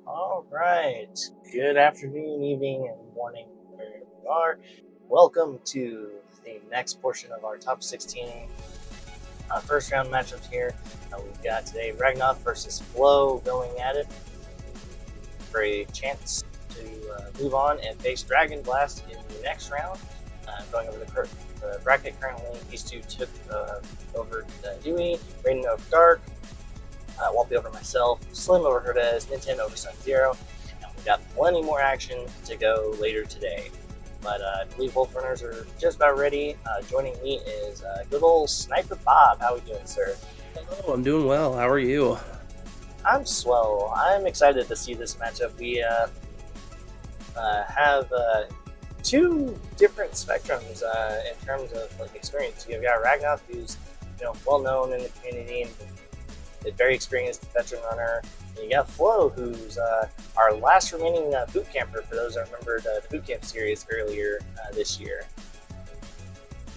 All right. Good afternoon, evening, and morning, wherever you are. Welcome to the next portion of our top 16 first round matchups here. We've got today Ragnoth versus Flow going at it for a chance to move on and face Dragon Blast in the next round. Going over the bracket currently, these two took over Dewey, Rando over Dark, Won't Be over myself, Slim over Herdez, Nintendo over Sun Zero, and we've got plenty more action to go later today. But I believe both runners are just about ready. Joining me is good old Sniper Bob. How are we doing, sir? Hello, I'm doing well. How are you? I'm swell. I'm excited to see this matchup. We have two different spectrums in terms of experience. You've got Ragnoth, who's well known in the community and a very experienced veteran runner. And you got Flo, who's our last remaining boot camper for those that remembered the boot camp series earlier this year.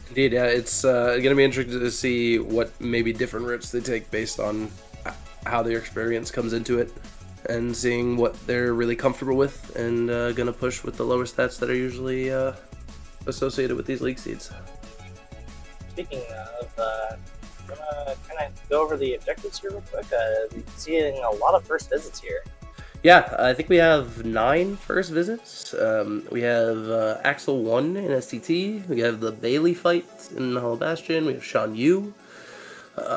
Indeed, yeah, it's going to be interesting to see what maybe different routes they take based on how their experience comes into it, and seeing what they're really comfortable with, and going to push with the lower stats that are usually associated with these league seeds. Speaking of, I'm gonna kind of go over the objectives here real quick. Seeing a lot of first visits here. Yeah, I think we have 9 first visits. We have Axel 1 in STT. We have the Bailey fight in the Hollow Bastion. We have Sean Yu.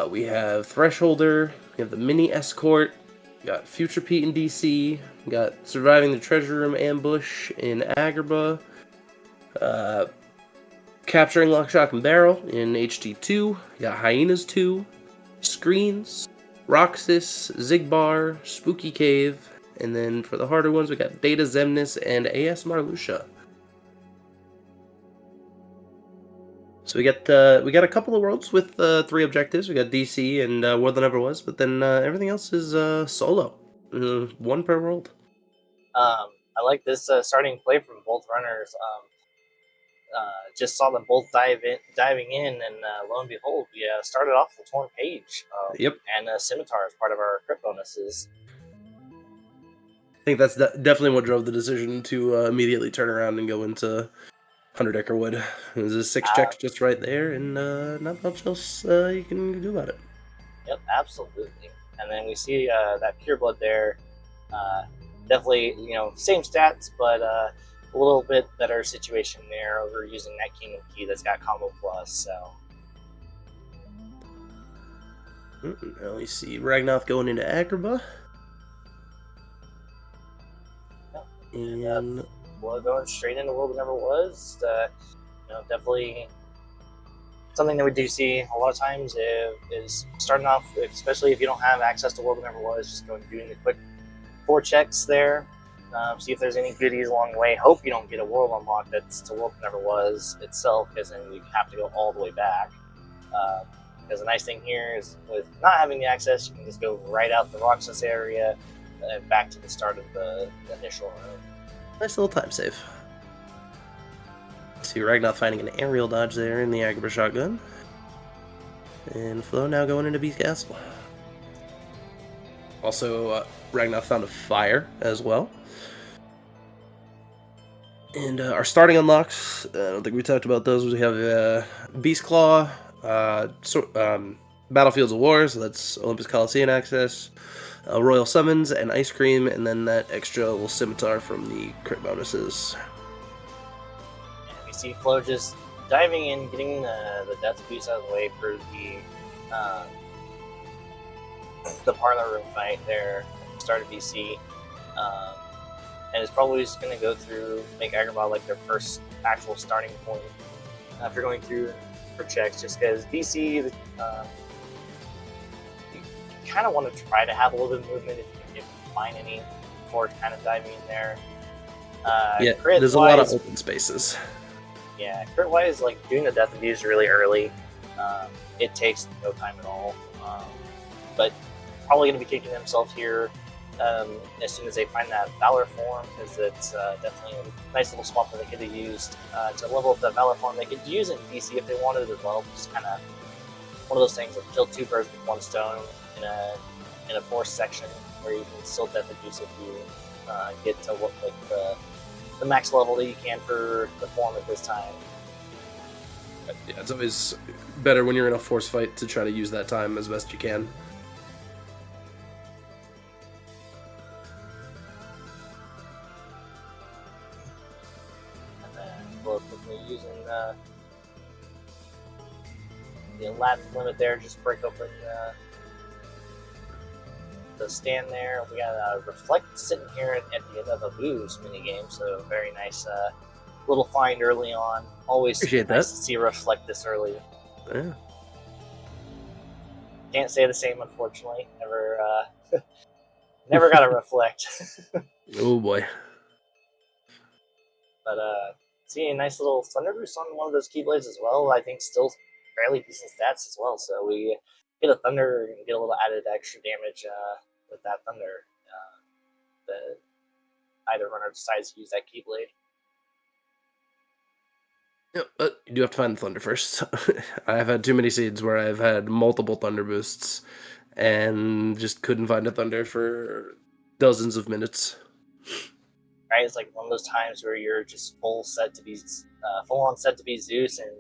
We have Thresholder. We have the Mini Escort. We got Future Pete in DC. We got Surviving the Treasure Room Ambush in Agrabah. Capturing Lock, Shock, and Barrel in HT2. We got Hyenas 2. Screens. Roxas. Zigbar. Spooky Cave. And then for the harder ones, we got Beta Zemnis and AS Marluxia. So we got a couple of worlds with 3 objectives. We got DC and World That Never Was, but then everything else is solo, 1 per world. I like this starting play from both runners. Just saw them both diving in, and lo and behold, we started off with Torn Page. Yep. And Scimitar as part of our crit bonuses. I think that's definitely what drove the decision to immediately turn around and go into 100 Acre Wood. There's a 6 checks just right there, and not much else you can do about it. Yep, absolutely. And then we see that Pure Blood there. Definitely, same stats, but a little bit better situation there over using that Kingdom Key that's got Combo Plus. So. Now we see Ragnoth going into Agrabah. Yep. And going straight into World That Never Was. Definitely something that we do see a lot of times is starting off, especially if you don't have access to World That Never Was, just doing the quick 4 checks there. See if there's any goodies along the way. Hope you don't get a world unlock that's to World That Never Was itself, because then you have to go all the way back. Because the nice thing here is, with not having the access, you can just go right out the Roxas area and back to the start of the initial room. Nice little time save. See Ragnoth finding an aerial dodge there in the Agrabah shotgun. And Flo now going into Beast Castle. Also, Ragnoth found a fire as well. And our starting unlocks, I don't think we talked about those. We have Beast Claw, Battlefields of War, so that's Olympus Coliseum access, Royal Summons, and Ice Cream, and then that extra little Scimitar from the crit bonuses. And we see Flo just diving in, getting the Death Boost out of the way for the Parlor Room fight there at the start of BC. And it's probably just going to go through, make Agrabah like their first actual starting point after going through for checks, just because BC, you kind of want to try to have a little bit of movement if you can find any before kind of diving in there. There's a lot of open spaces. Yeah, crit-wise, doing the Death Abuse really early, it takes no time at all. But probably going to be kicking themselves here as soon as they find that Valor form, because it's definitely a nice little spot that they could have used to level up that Valor form. They could use it in DC if they wanted as well. Just kind of one of those things that kill 2 birds with 1 stone in a forced section. where you can still death abuse if you get to what like the max level that you can for the form at this time. Yeah, it's always better when you're in a force fight to try to use that time as best you can. And then real quickly using the lap limit there, just break open the stand there. We got Reflect sitting here at the end of a boost minigame, so very nice little find early on. Always Appreciate nice that. to see Reflect this early. Yeah. Can't say the same, unfortunately. Never got a Reflect. Oh boy. But see a nice little Thunder Boost on one of those Keyblades as well. I think still fairly decent stats as well. So we get a Thunder and get a little added extra damage with that Thunder. That either runner decides to use that Keyblade. Yep, but you do have to find the thunder first. I've had too many seeds where I've had multiple thunder boosts and just couldn't find a thunder for dozens of minutes. Right, it's like one of those times where you're just full on set to be Zeus, and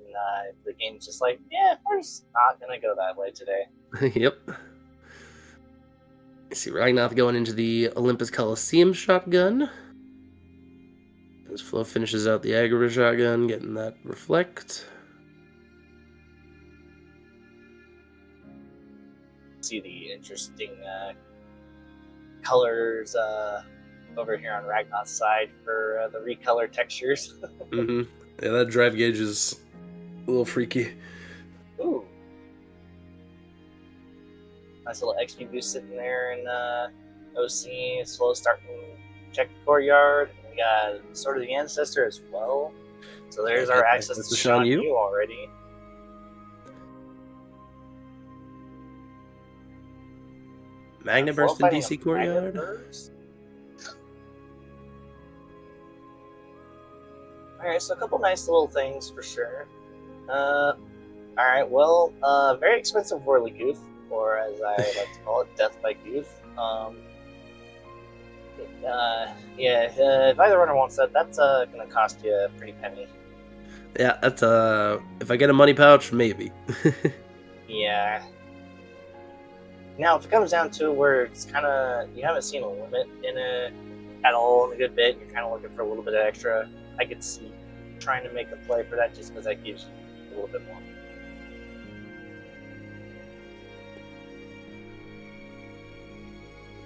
the game's just like, yeah, we're just not gonna go that way today. Yep. You see Ragnoth going into the Olympus Coliseum shotgun. As Flo finishes out the Agri shotgun, getting that reflect. See the interesting colors over here on Ragnoth's side for the recolor textures. Mm-hmm. Yeah, that drive gauge is a little freaky. Ooh. Nice little XP boost sitting there in OC. Slow starting check the courtyard. We got Sword of the Ancestor as well. So there's our access to Shan Yu already. Magna Burst in DC Courtyard. Alright, so a couple nice little things for sure. Alright, well, very expensive Whirly Goof, or as I like to call it, Death by Goof. If either runner wants that, that's gonna cost you a pretty penny. Yeah, that's if I get a money pouch, maybe. Yeah. Now, if it comes down to where it's kind of, you haven't seen a limit in it at all in a good bit, you're kind of looking for a little bit of extra, I could see trying to make a play for that just because that gives you a little bit more.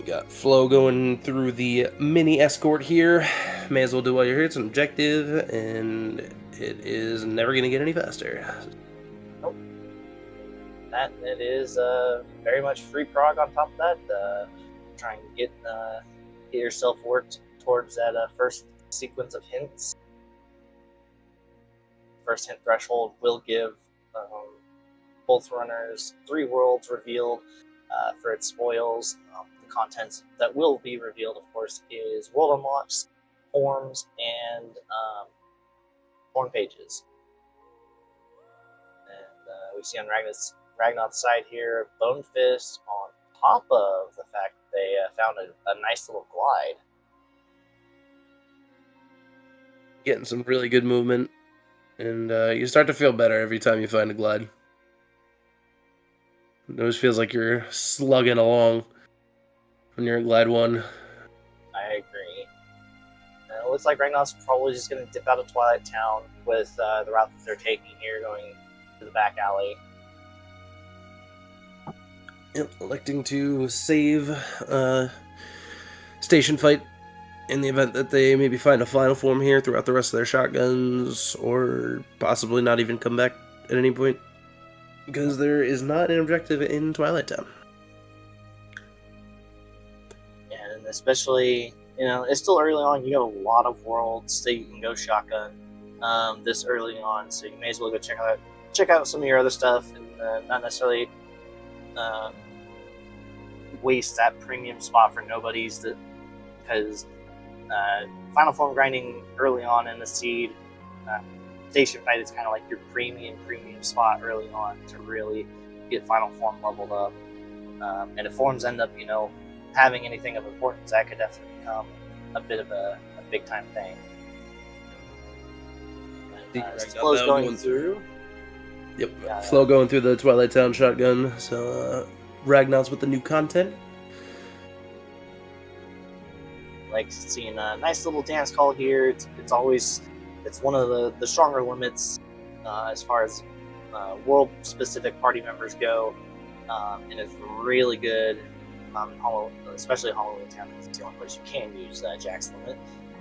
We got Flo going through the mini escort here. May as well do while you're here. It's an objective, and it is never going to get any faster. Nope. That it is very much free prog on top of that. Try and get yourself worked towards that first sequence of hints. First hint threshold will give both runners 3 worlds revealed for its spoils. The contents that will be revealed, of course, is world unlocks, forms, and form pages. And we see on Ragnoth's side here, Bone Fist on top of the fact that they found a nice little glide. Getting some really good movement, and you start to feel better every time you find a glide. It always feels like you're slugging along when you're in glide 1. I agree. And it looks like Ragnoth's probably just going to dip out of Twilight Town with the route that they're taking here, going to the back alley. Yep, electing to save station fight in the event that they maybe find a final form here throughout the rest of their shotguns, or possibly not even come back at any point, because there is not an objective in Twilight Town. And especially, it's still early on. You got a lot of worlds that you can go shotgun this early on, so you may as well go check out some of your other stuff, and not necessarily waste that premium spot for nobodies, because final form grinding early on in the seed station fight is kind of like your premium spot early on to really get final form leveled up. And if forms end up, having anything of importance, that could definitely become a bit of a big time thing. Flow's going through. Yep, Flow going through the Twilight Town shotgun. So Ragnoth's with the new content. Like seeing a nice little dance call here. It's one of the stronger limits as far as world specific party members go, and it's really good. Especially Halloween Town. It's the only place you can use Jack's limit.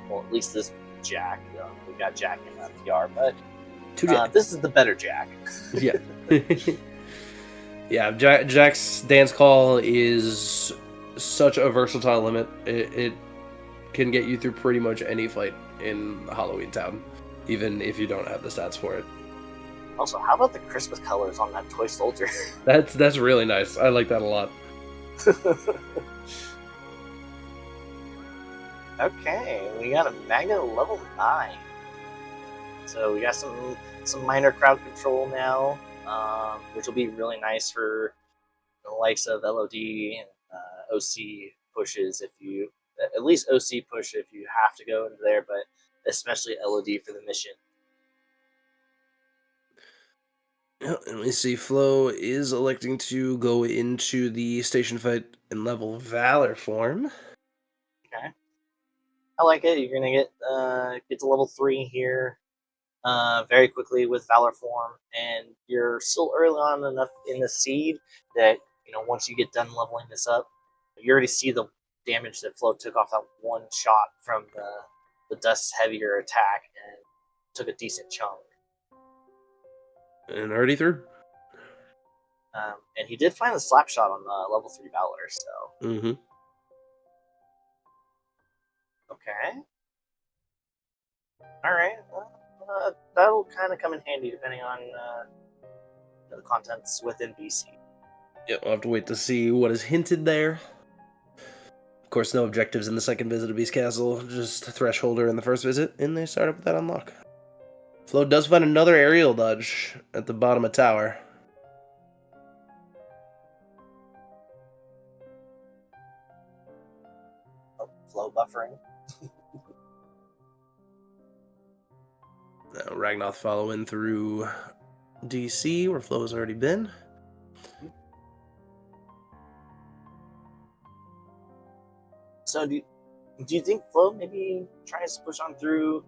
Well, at least this Jack. We've got Jack in the PR, but this is the better Jack. Yeah. Yeah, Jack's dance call is such a versatile limit. It can get you through pretty much any fight in Halloween Town, even if you don't have the stats for it. Also, how about the Christmas colors on that toy soldier? That's really nice. I like that a lot. Okay, we got a magnet level 9. So we got some minor crowd control now, which will be really nice for the likes of LOD and OC pushes. If you at least OC push if you have to go into there, but especially LOD for the mission. And we see Flo is electing to go into the station fight in level Valor form. Okay, I like it. You're gonna get to level 3 here very quickly with Valor form, and you're still early on enough in the seed that once you get done leveling this up, you already see the damage that Flo took off that one shot from the dust heavier attack and took a decent chunk. And already through. And he did find a slap shot on level 3 Valor, so. Mm-hmm. Okay. Alright. Well, that'll kind of come in handy depending on the contents within BC. Yeah, we'll have to wait to see what is hinted there. Of course, no objectives in the second visit of Beast Castle, just Thresholder in the first visit, and they start up with that unlock. Flo does find another aerial dodge at the bottom of tower. Oh, Flo buffering. Now, Ragnoth following through DC, where Flo has already been. So do you think Flo maybe tries to push on through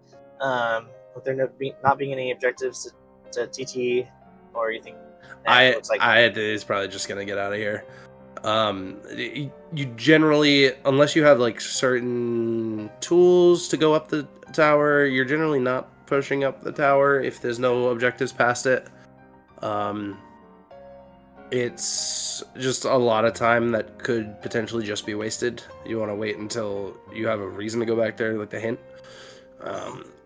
with there not being any objectives to TT, or you think it looks like is probably just gonna get out of here. You generally, unless you have like certain tools to go up the tower, you're generally not pushing up the tower if there's no objectives past it. It's just a lot of time that could potentially just be wasted. You want to wait until you have a reason to go back there, like the hint.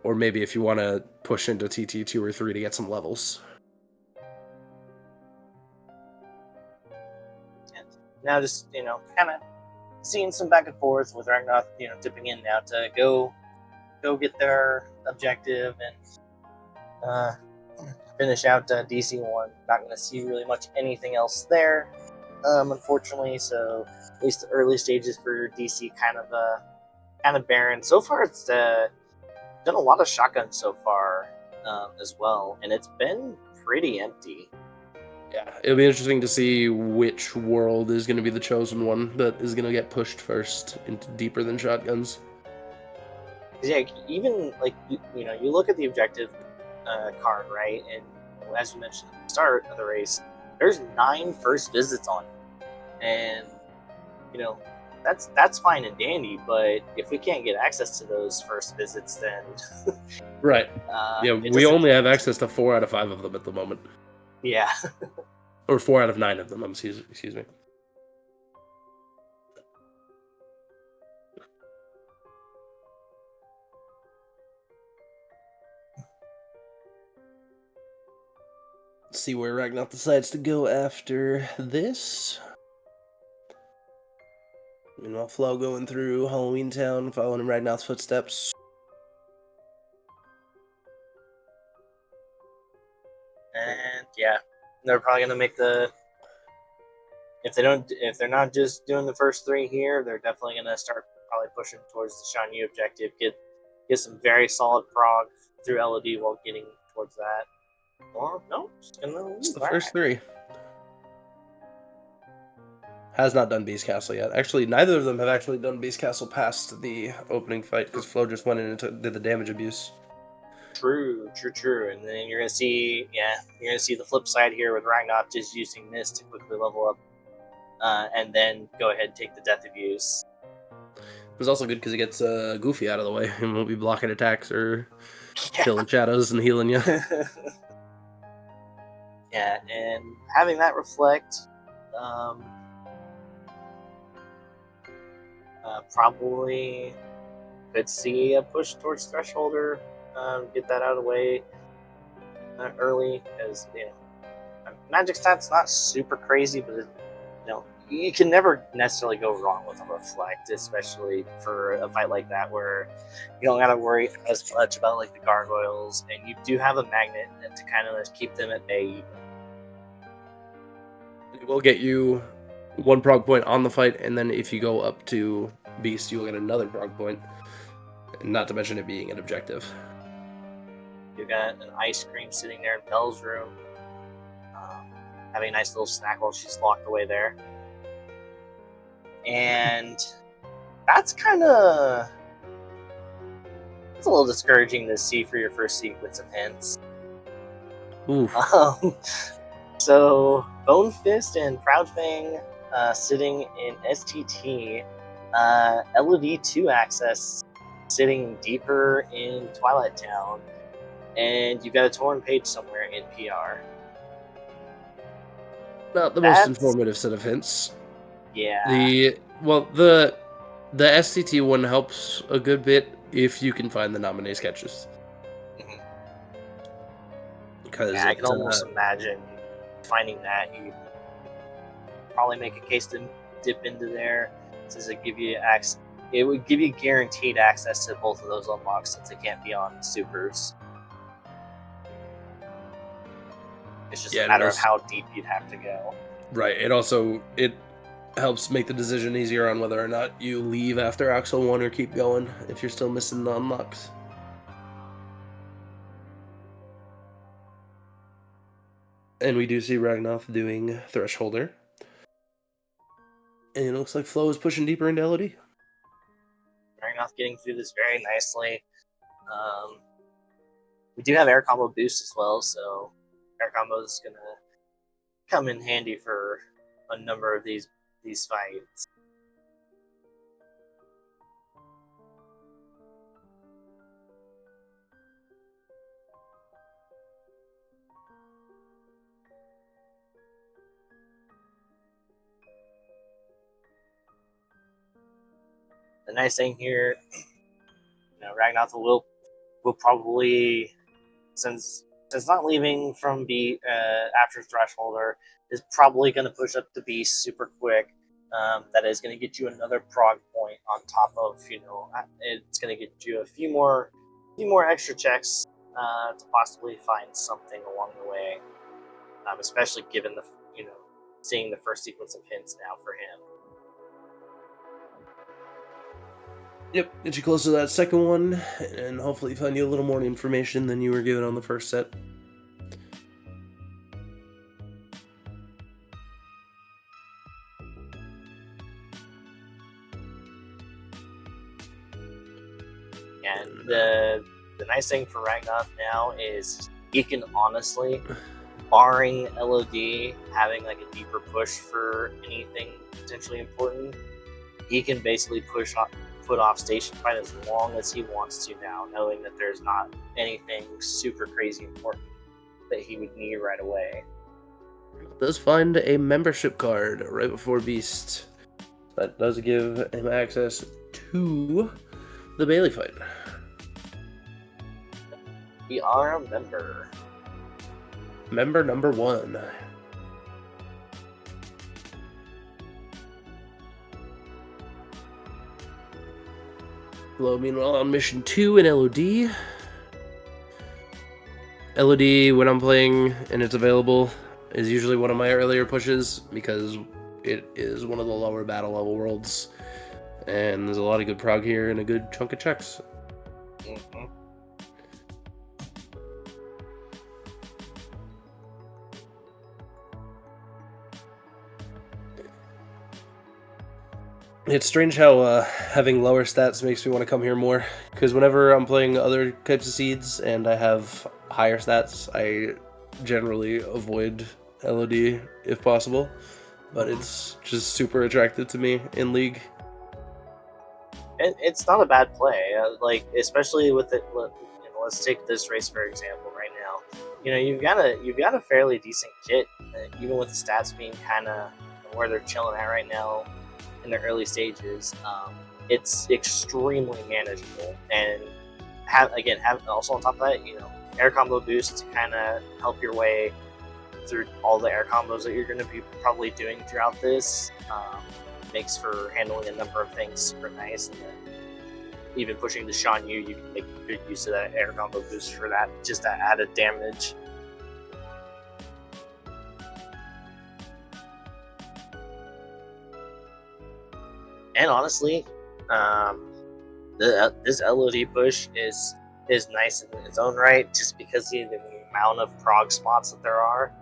Or maybe if you want to push into TT 2 or 3 to get some levels. And now just, kind of seeing some back and forth with Ragnoth, dipping in now to go get their objective and finish out DC1. Not going to see really much anything else there, unfortunately. So at least the early stages for DC kind of barren. So far, it's done a lot of shotguns so far as well, and it's been pretty empty. Yeah, it'll be interesting to see which world is going to be the chosen one that is going to get pushed first into deeper than shotguns. Yeah, even like you look at the objective card, right? And as you mentioned at the start of the race, there's 9 first visits on it, and that's fine and dandy. But if we can't get access to those first visits, then right. Yeah, we only have access to 4 out of 5 of them at the moment. Yeah. Or 4 out of 9 of them. Excuse me. Let's see where Ragnoth decides to go after this. Meanwhile, Flo going through Halloween Town, following in Ragnoth's footsteps. And yeah, they're probably gonna make the if they're not just doing the first 3 here, they're definitely gonna start probably pushing towards the Shan Yu objective. Get some very solid prog through LOD while getting towards that. Or no, just gonna leave. It's the first 3. Has not done Beast Castle yet. Actually, neither of them have actually done Beast Castle past the opening fight because Flo just went in and did the damage abuse. True. And then you're gonna see, the flip side here with Ragnoth just using this to quickly level up, and then go ahead and take the death abuse. It was also good because it gets Goofy out of the way and won't be blocking attacks or killing shadows and healing you. Yeah, and having that reflect, probably could see a push towards Thresholder. Get that out of the way early, because magic stat's not super crazy, but you can never necessarily go wrong with a reflect, especially for a fight like that where you don't gotta worry as much about like the gargoyles, and you do have a magnet to kind of keep them at bay. It will get you 1 prog point on the fight, and then if you go up to Beast, you will get another prog point. Not to mention it being an objective. You got an ice cream sitting there in Belle's room, having a nice little snack while she's locked away there. And that's a little discouraging to see for your first sequence of hints. Oof. So Bone Fist and Proudfang sitting in STT, LOD2 access sitting deeper in Twilight Town, and you've got a Torn Page somewhere in PR. Not the most informative set of hints. Yeah. The STT one helps a good bit if you can find the nominee sketches. Because I can almost imagine finding that. You probably make a case to dip into there, since it give you access. It would give you guaranteed access to both of those unlocks, since they can't be on supers. It's just a matter of how deep you'd have to go. Right. It helps make the decision easier on whether or not you leave after Axel 1 or keep going if you're still missing the unlocks. And we do see Ragnoth doing Thresholder. And it looks like Flo is pushing deeper into LOD. Ragnoth getting through this very nicely. We do have air combo boost as well, so air combo is going to come in handy for a number of these fights. The nice thing here, Ragnoth will probably, since not leaving from after Thresholder, is probably going to push up the Beast super quick. That is going to get you another prog point on top of, it's going to get you a few more extra checks to possibly find something along the way. Especially given seeing the first sequence of hints now for him. Yep, get you close to that second one, and hopefully find you a little more information than you were given on the first set. And the nice thing for Ragnoth now is he can honestly, barring LOD having like a deeper push for anything potentially important, he can basically put off station fight as long as he wants to now, knowing that there's not anything super crazy important that he would need right away. Does find a membership card right before Beast. That does give him access to the Bailey fight. We are a member. Member number 1. Flo, meanwhile, on mission 2 in LOD. LOD, when I'm playing and it's available, is usually one of my earlier pushes because it is one of the lower battle level worlds, and there's a lot of good prog here and a good chunk of checks. Mm-hmm. It's strange how having lower stats makes me want to come here more, because whenever I'm playing other types of seeds and I have higher stats, I generally avoid LOD if possible, but it's just super attractive to me in League. It's not a bad play, like especially with it. Let's take this race for example. Right now, you've got a fairly decent kit, even with the stats being kind of where they're chilling at right now in the early stages. It's extremely manageable, and have also on top of that, air combo boost to kind of help your way through all the air combos that you're going to be probably doing throughout this. Makes for handling a number of things super nice, and then even pushing the Shan Yu, you can make good use of that air combo boost for that, just that added damage. And honestly, this LOD push is nice in its own right, just because of the amount of prog spots that there are.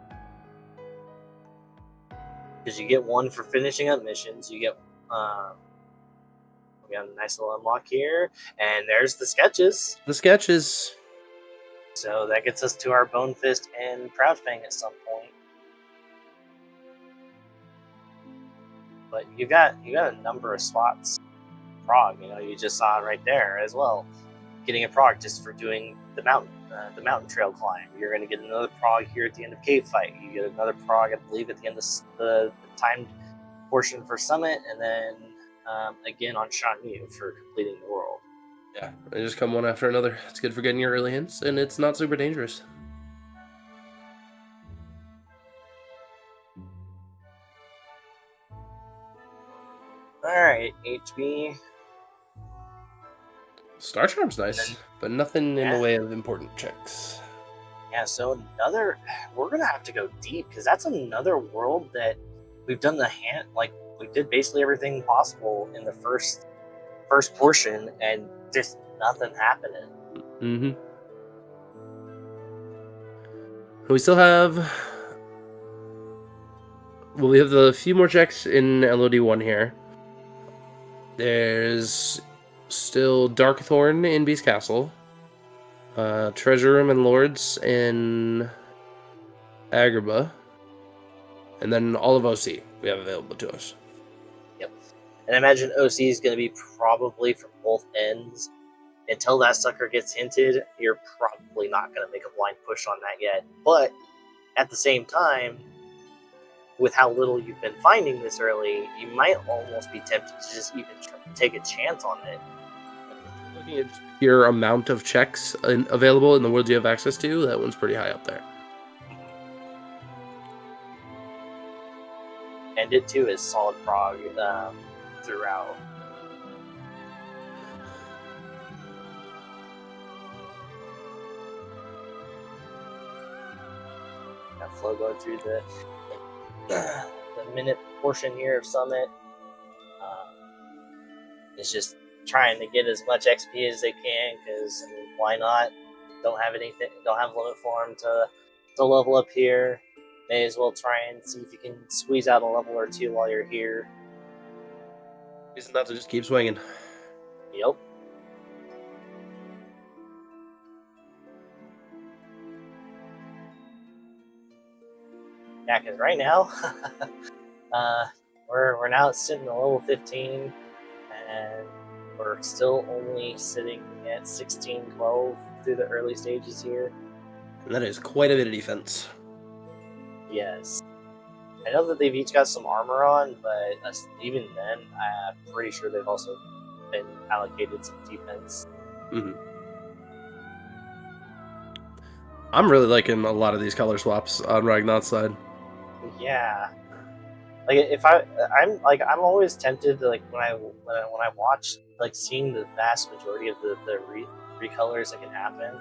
Because you get one for finishing up missions, we got a nice little unlock here, and there's the sketches. The sketches. So that gets us to our Bone Fist and Proudfang at some point. But you got a number of spots. Prog, you just saw it right there as well. Getting a prog just for doing the mountain trail climb. You're going to get another prog here at the end of Cave Fight. You get another prog, I believe, at the end of the timed portion for Summit, and then again on Shan Yu for completing the world. Yeah, they just come one after another. It's good for getting your early hints, and it's not super dangerous. Alright, HB. Star Charm's nice, but nothing in the way of important checks. Yeah, so we're gonna have to go deep, because that's another world that we've done we did basically everything possible in the first portion, and just nothing happening. Mm-hmm. We still have... Well, we have a few more checks in LOD1 here. There's still Darkthorn in Beast Castle. Treasure Room and Lords in Agrabah. And then all of OC we have available to us. Yep. And I imagine OC is going to be probably from both ends. Until that sucker gets hinted, you're probably not going to make a blind push on that yet. But at the same time, with how little you've been finding this early, you might almost be tempted to just even take a chance on it. Looking at just pure amount of checks available in the worlds you have access to, that one's pretty high up there. And it too is solid prog throughout. Got Flow going through the minute portion here of Summit. It's just trying to get as much XP as they can, because why not? Don't have limit for them to level up here. May as well try and see if you can squeeze out a level or two while you're here. Isn't that to just keep swinging? Yep. Yeah, because right now, we're now sitting at level 15, and we're still only sitting at 16-12 through the early stages here. And that is quite a bit of defense. Yes. I know that they've each got some armor on, but even then, I'm pretty sure they've also been allocated some defense. Mm-hmm. I'm really liking a lot of these color swaps on Ragnoth's side. Yeah. Like I'm always tempted to, like, when I watch, like, seeing the vast majority of the recolors that can happen.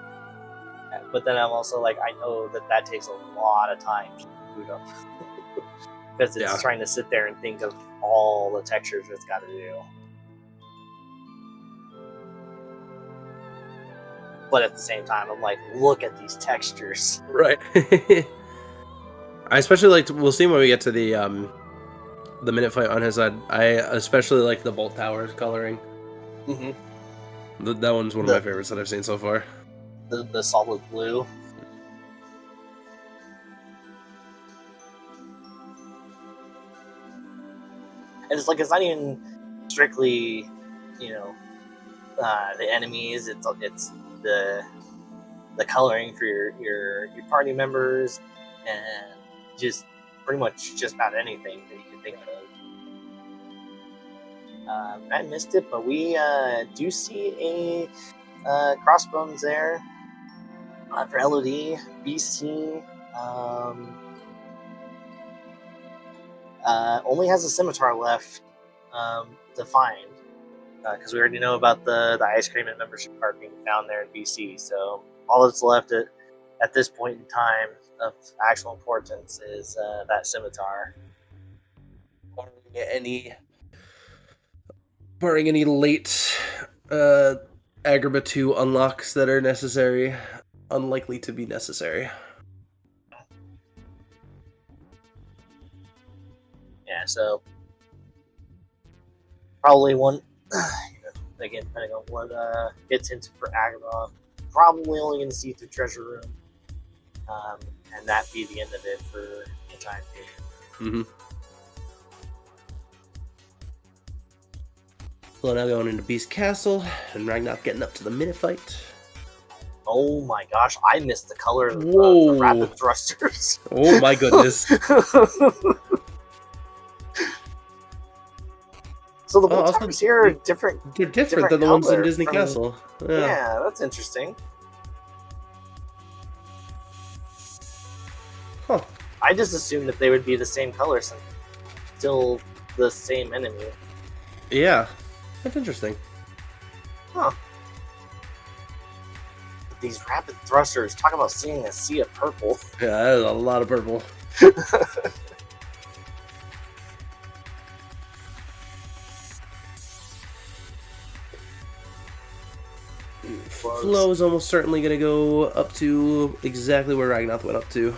But then I'm also like, I know that takes a lot of time to boot up. because it's Yeah. trying to sit there and think of all the textures it's got to do. But at the same time, I'm like, look at these textures. Right. I especially like. We'll see when we get to the minute fight on his side. I especially like the bolt towers coloring. Mm-hmm. That one's one of my favorites that I've seen so far. The solid blue. And it's like, it's not even strictly, you know, the enemies. It's the coloring for your party members, and just pretty much just about anything that you can think of. I missed it, but we do see a crossbones there for LOD, BC. Only has a scimitar left to find, because we already know about the ice cream and membership card being found there in BC. So all that's left at this point in time of actual importance is that scimitar. Barring any late Agrabah 2 unlocks that are necessary, unlikely to be necessary. Yeah, so probably one, again, depending on what gets into for Agrabah, probably only going to see through Treasure Room, and that be the end of it for the time being. Mm-hmm. Well, now going into Beast Castle, and Ragnoth getting up to the minute fight. Oh my gosh, I missed the color of the rapid thrusters. Oh my goodness. So the bolt towers here are different. They're different than the ones in Disney Castle. Yeah, that's interesting. Huh. I just assumed that they would be the same color, since still the same enemy. Yeah, that's interesting. Huh. But these rapid thrusters, talk about seeing a sea of purple. Yeah, that is a lot of purple. Flow is almost certainly going to go up to exactly where Ragnoth went up to.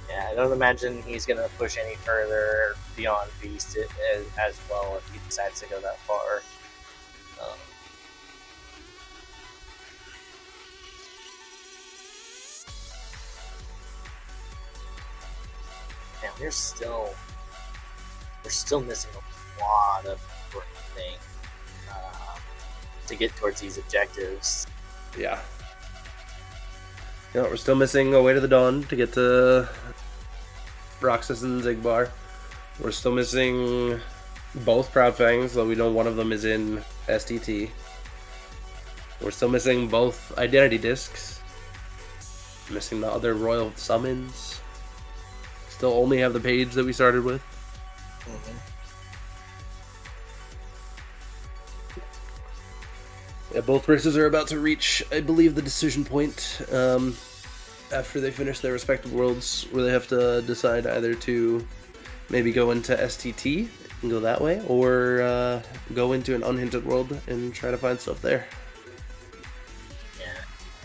Yeah, I don't imagine he's going to push any further beyond Beast as well if he decides to go that far. Man, we're still missing a lot of important things to get towards these objectives. Yeah. You know, we're still missing A Way to the Dawn to get to Roxas and Zigbar. We're still missing both Proud Fangs, though we know one of them is in STT. We're still missing both Identity Discs. Missing the other Royal Summons. Still only have the page that we started with. Mm-hmm. Yeah, both races are about to reach, I believe, the decision point after they finish their respective worlds, where they have to decide either to maybe go into STT and go that way, or go into an unhinted world and try to find stuff there. Yeah,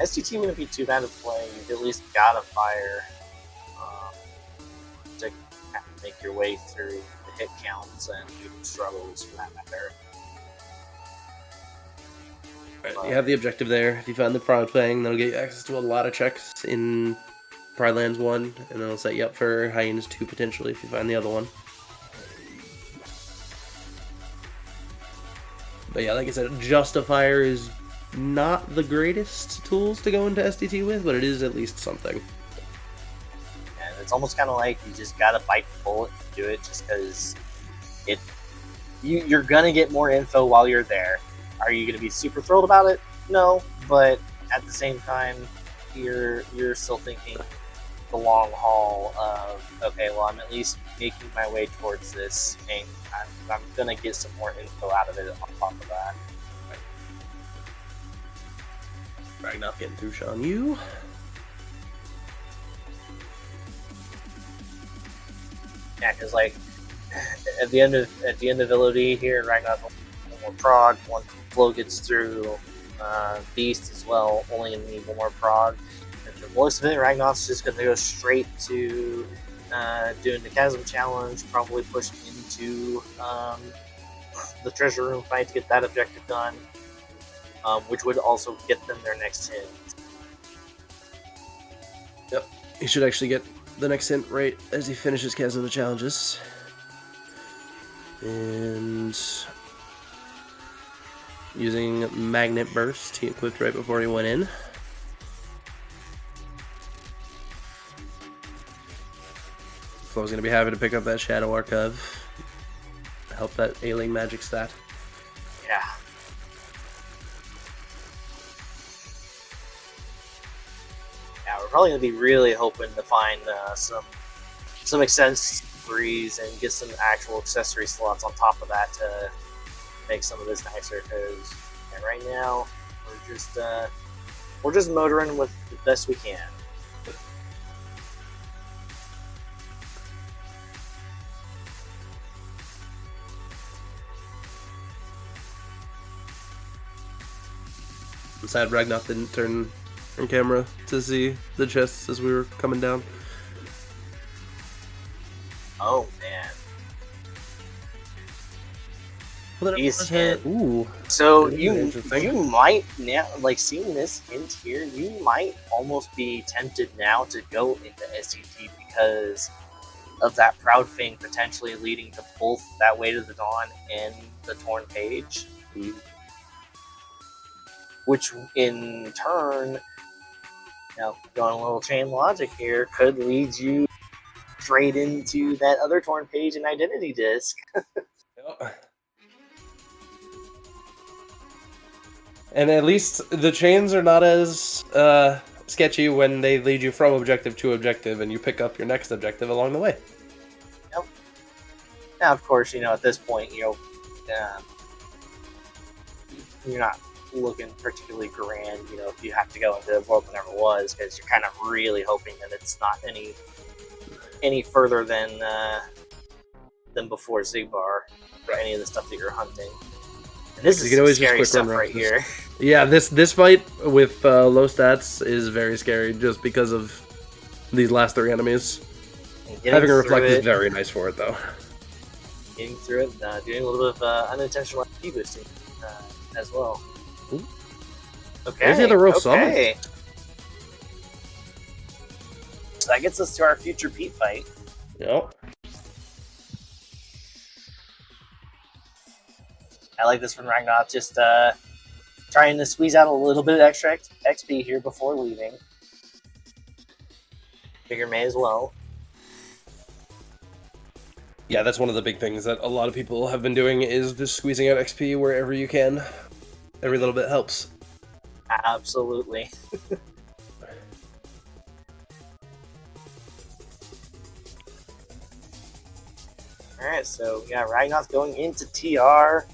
STT wouldn't be too bad to play. You've at least got a fire to make your way through the hit counts and even struggles for that matter. Right, you have the objective there. If you find the Proud Fang, that'll get you access to a lot of checks in Pride Lands 1, and it'll set you up for Hyenas 2 potentially if you find the other one. But yeah, like I said, Justifier is not the greatest tools to go into STT with, but it is at least something. And it's almost kind of like you just gotta bite the bullet and do it, just because you're gonna get more info while you're there. Are you gonna be super thrilled about it? No, but at the same time, you're still thinking the long haul of, okay, well, I'm at least making my way towards this, and I'm gonna get some more info out of it on top of that. Ragnoth getting through Shan Yu. Yeah, because like at the end of LOD here, Ragnoth one more prog. Once Flow gets through Beast as well, only gonna need one more prog. And for most of it, Ragnoth's just gonna go straight to doing the Chasm Challenge, probably push into the Treasure Room fight to get that objective done, which would also get them their next hit. Yep, he should actually get the next hint right as he finishes Chasm the challenges. And using Magnet Burst, he equipped right before he went in. Flow's going to be happy to pick up that Shadow Archive. Help that Ailing magic stat. Yeah. Yeah, we're probably going to be really hoping to find some accessories and get some actual accessory slots on top of that to make some of this nicer, because right now we're just motoring with the best we can. I'm sad Ragnoth didn't turn on camera to see the chests as we were coming down. Oh man. Well, ooh. So you might now, like, seeing this hint here, you might almost be tempted now to go into SCT because of that Proud Fang potentially leading to both that Way to the Dawn and the Torn Page. Mm-hmm. Which in turn, going a little chain logic here, could lead you straight into that other Torn Page and Identity Disc. Yep. And at least the chains are not as sketchy when they lead you from objective to objective and you pick up your next objective along the way. Yep. Now, of course, at this point, you're not looking particularly grand, if you have to go into the world that never was, because you're kind of really hoping that it's not any further than before Zigbar or any of the stuff that you're hunting. And this is some scary stuff right here. Yeah, this fight with low stats is very scary just because of these last three enemies. Having a reflect is very nice for it, though. Getting through it, doing a little bit of unintentional HP boosting as well. Ooh. Okay. There's the other row summon. So that gets us to our future Pete fight. Yep. I like this from Ragnoth, just trying to squeeze out a little bit of extra XP here before leaving. Figure may as well. Yeah, that's one of the big things that a lot of people have been doing, is just squeezing out XP wherever you can. Every little bit helps. Absolutely. Alright, so yeah, Ragnoth going into TR.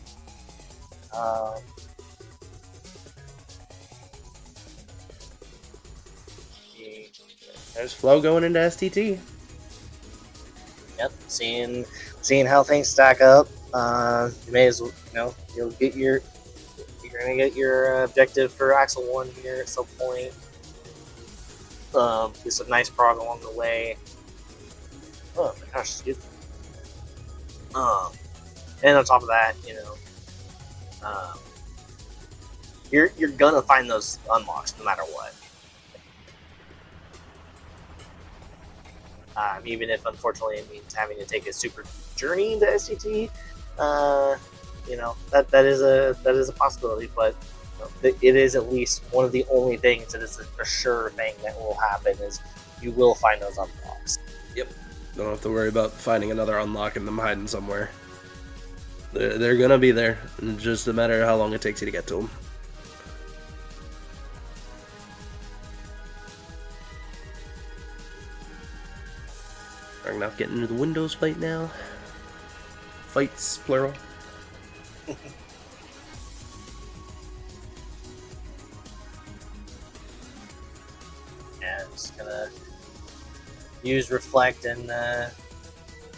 There's Flow going into STT. Yep, seeing how things stack up. You may as well, you're gonna get your objective for Axel 1 here at some point. Get some nice prog along the way. Oh my gosh, excuse me. And on top of that, you're gonna find those unlocks no matter what. Even if unfortunately it means having to take a super journey into SCT, that is a possibility. But it is at least one of the only things that is a sure thing that will happen, is you will find those unlocks. Yep. Don't have to worry about finding another unlock and them hiding somewhere. They're gonna be there. It's just a matter of how long it takes you to get to them. Ragnoth getting into the Windows fight now. Fights, plural. Yeah, just gonna use Reflect and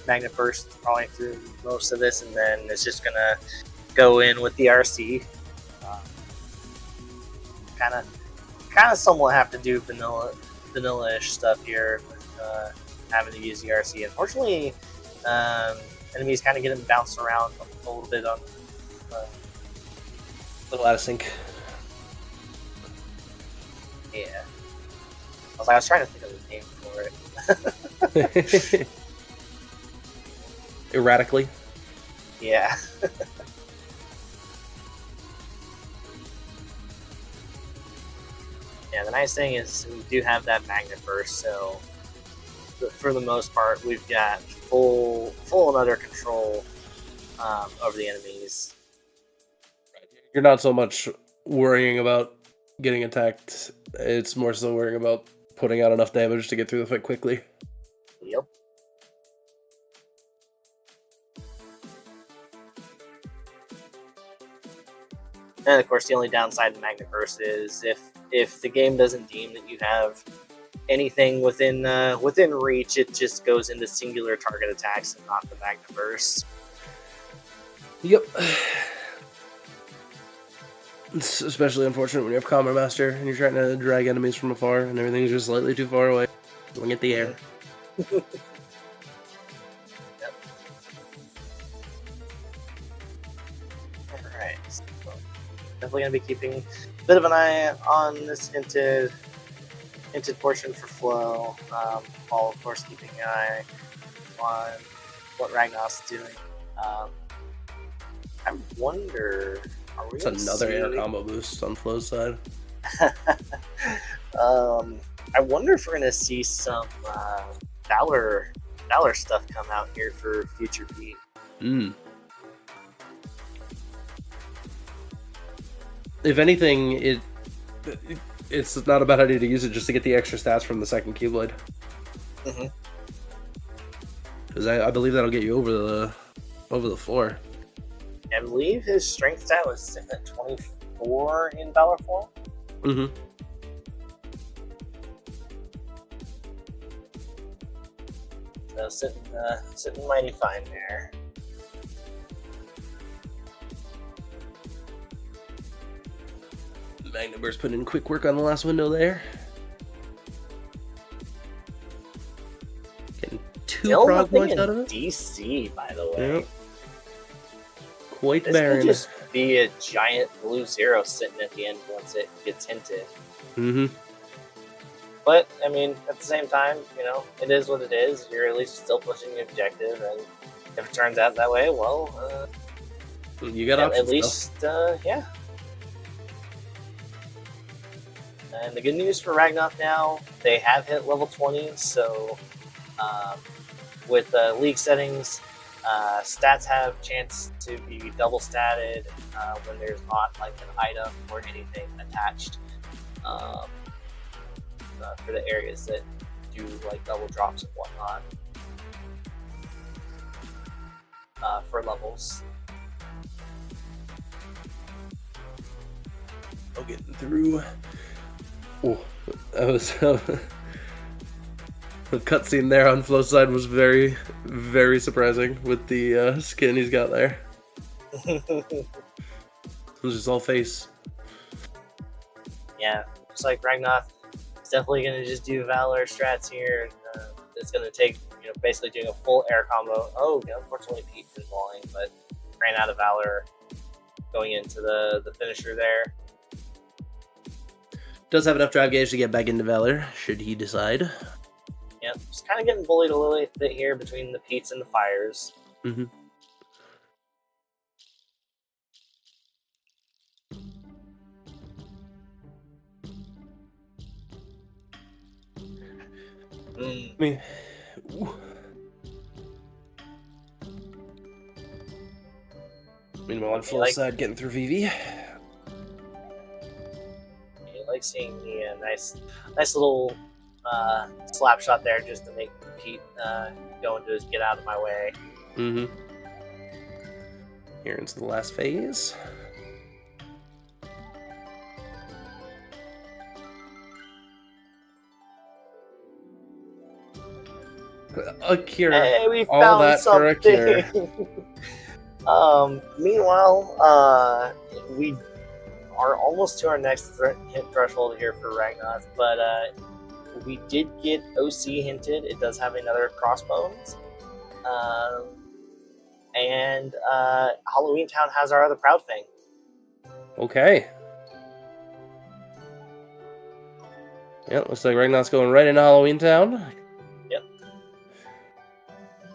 Magnet Burst probably through most of this, and then it's just gonna go in with the RC. Kind of somewhat have to do vanilla-ish stuff here with having to use the RC. Unfortunately, enemies kind of getting bounced around a little bit on. A little out of sync. Yeah. I was trying to think of the name for it. Erratically. Yeah. Yeah, the nice thing is we do have that Magnet Burst, so for the most part, we've got full and utter control over the enemies. You're not so much worrying about getting attacked, it's more so worrying about putting out enough damage to get through the fight quickly. Yep. And of course, the only downside to Magnet Burst is if the game doesn't deem that you have anything within reach, it just goes into singular target attacks and not the Magnet Burst. Yep. It's especially unfortunate when you have Combat Master and you're trying to drag enemies from afar and everything's just slightly too far away. Swing at the air. Yep. Alright. So definitely going to be keeping a bit of an eye on this hinted portion for Flow. While, of course, keeping an eye on what Ragnoth's doing. I wonder... It's another air combo boost on Flow's side. I wonder if we're gonna see some Valor stuff come out here for future Pete. If anything, it's not a bad idea to use it just to get the extra stats from the second Keyblade. Because I believe that'll get you over the floor. I believe his strength stat was sitting at 24 in Valor form. So sitting mighty fine there. Magnet Burst putting in quick work on the last window there. Getting 2 prog points out of it. DC, by the way. Yep. Quite this barren. Could just be a giant blue zero sitting at the end once it gets hinted. But I mean, at the same time, it is what it is. You're at least still pushing the objective, and if it turns out that way, well, you got options. At least, yeah. And the good news for Ragnoth now, they have hit level 20, so with league settings, stats have chance to be double statted when there's not like an item or anything attached for the areas that do like double drops and whatnot for levels. Oh, getting through. Oh, that was the cutscene there on Flow's side was very, very surprising with the skin he's got there. It was just all face. Yeah, just like Ragnoth, it's definitely going to just do Valor strats here. And, it's going to take, basically doing a full air combo. Oh, unfortunately, Pete's been falling, but ran out of Valor going into the finisher there. Does have enough drive gauge to get back into Valor, should he decide. Yeah, just kind of getting bullied a little bit here between the Petes and the Fires. Meanwhile, on Flow's side, getting through VV. You like seeing the nice little slap shot there just to make Pete go into his get out of my way. Here into the last phase. A cure. Hey, we All found that for a cure. something. Meanwhile, we are almost to our next hit threshold here for Ragnoth, but we did get OC hinted. It does have another Crossbones. And Halloween Town has our other Proud Thing. Okay. Yeah, looks like Ragnoth's going right into Halloween Town. Yep.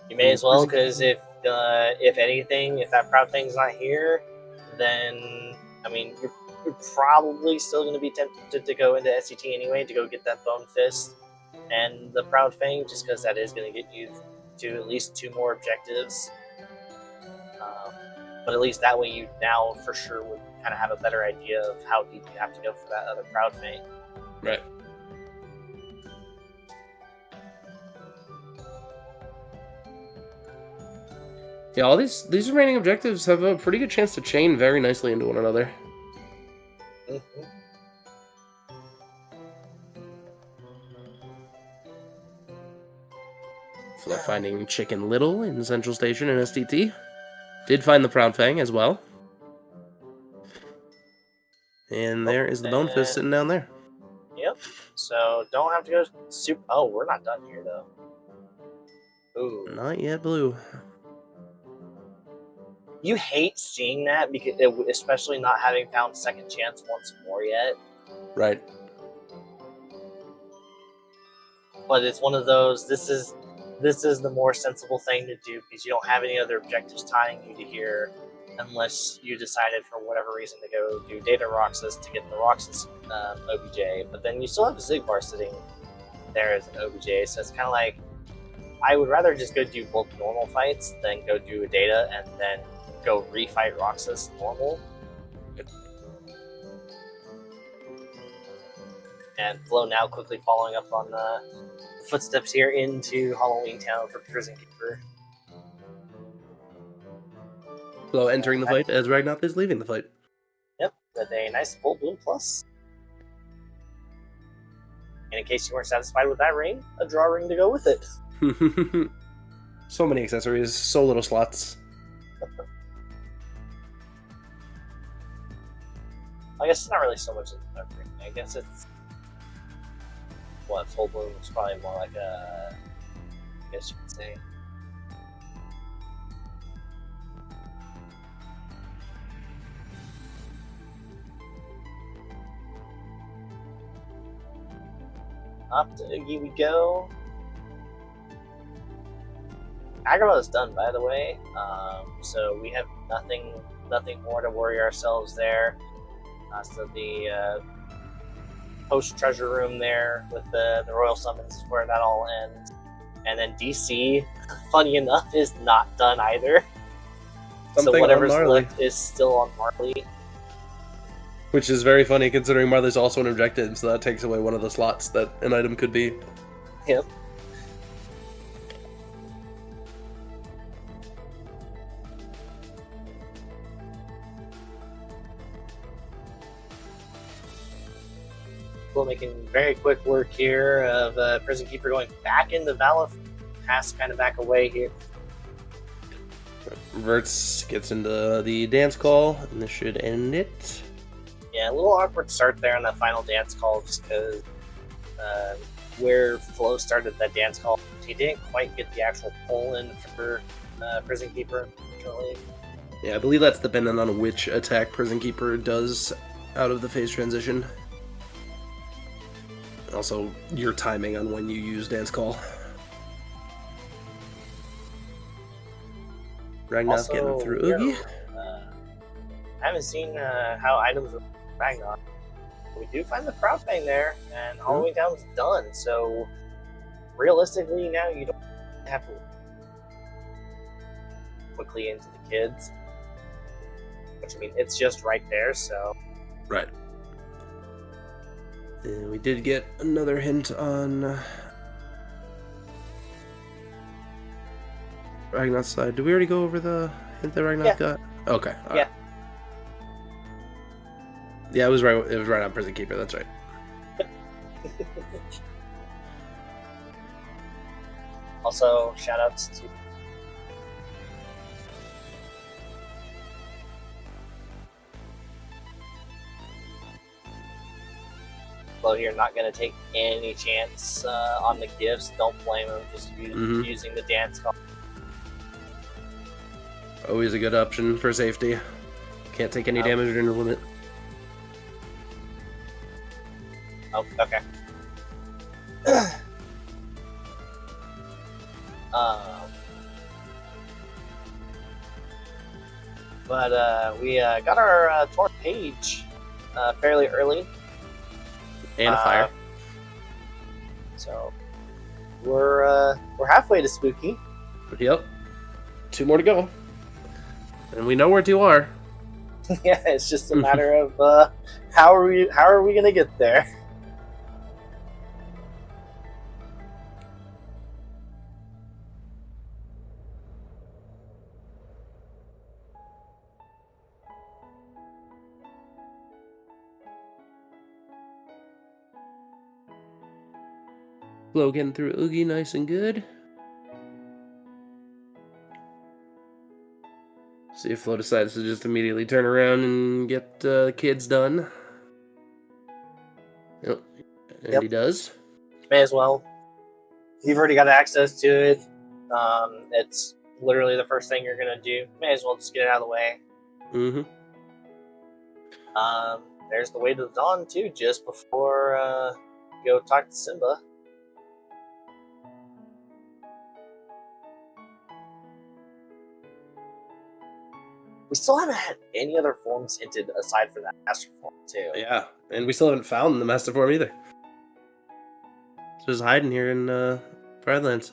You may as well, because if anything, if that Proud Thing's not here, then I mean you're probably still going to be tempted to go into SCT anyway to go get that Bone Fist and the Proud Fang, just because that is going to get you to at least 2 more objectives. But at least that way you now for sure would kind of have a better idea of how deep you have to go for that other Proud Fang. Right. Yeah, all these remaining objectives have a pretty good chance to chain very nicely into one another. Mm-hmm. Flo finding Chicken Little in Central Station in SDT. Did find the Proud Fang as well. And there is the Bone Fist sitting down there. Yep. So don't have to go super. Oh, we're not done here though. Ooh. Not yet, Blue. You hate seeing that, because especially not having found Second Chance once more yet. Right. But it's one of those. This is the more sensible thing to do, because you don't have any other objectives tying you to here, unless you decided for whatever reason to go do Data Roxas to get the Roxas OBJ. But then you still have Zigbar sitting there as an OBJ, so it's kind of like, I would rather just go do both normal fights than go do a Data and then go refight Roxas normal. And Flo now quickly following up on the footsteps here into Halloween Town for Prison Keeper. Flo entering the fight as Ragnoth is leaving the fight. Yep, with a nice full bloom plus. And in case you weren't satisfied with that ring, a draw ring to go with it. So many accessories, so little slots. I guess it's not really so much of a ring. I guess it's full bloom is probably more like a, I guess you could say. Up to Oogie we go. Agrabah is done, by the way, so we have nothing more to worry ourselves there. So the post treasure room there with the royal summons is where that all ends. And then DC, funny enough, is not done either. So whatever's left is still on Marley. Which is very funny, considering Marley's also an objective, so that takes away one of the slots that an item could be. Yep. We're making very quick work here of Prison Keeper going back into Valor, has kind of back away here. Verts gets into the dance call, and this should end it. Yeah, a little awkward start there on that final dance call, just because where Flo started that dance call, he didn't quite get the actual pull in for Prison Keeper, unfortunately. Yeah, I believe that's dependent on which attack Prison Keeper does out of the phase transition. Also, your timing on when you use dance call. Ragnoth getting through Oogie. I haven't seen how items are Ragnoth. We do find the Proud Fang there, and Halloween Town's done, so realistically now you don't have to quickly into the kids. Which, I mean, it's just right there, so... Right. And we did get another hint on Ragnoth's side. Did we already go over the hint that Ragnoth got? Okay. Yeah. Yeah, it was right. It was right on Prison Keeper. That's right. Also, shout outs to Flo here, not going to take any chance on the gifts. Don't blame him, just using the dance call. Always a good option for safety. Can't take any damage during the limit. Oh, okay. But we got our torn page fairly early. And a fire. So we're halfway to spooky. Yep. 2 more to go. And we know where 2 are. Yeah, it's just a matter of how are we gonna get there? Flo getting through Oogie nice and good. See if Flo decides to just immediately turn around and get kids done. Yep. And he does. May as well. You've already got access to it. It's literally the first thing you're gonna do. May as well just get it out of the way. Mm-hmm. There's the way to the dawn too, just before go talk to Simba. We still haven't had any other forms hinted aside from that master form too. Yeah, and we still haven't found the master form either. It's just hiding here in Badlands.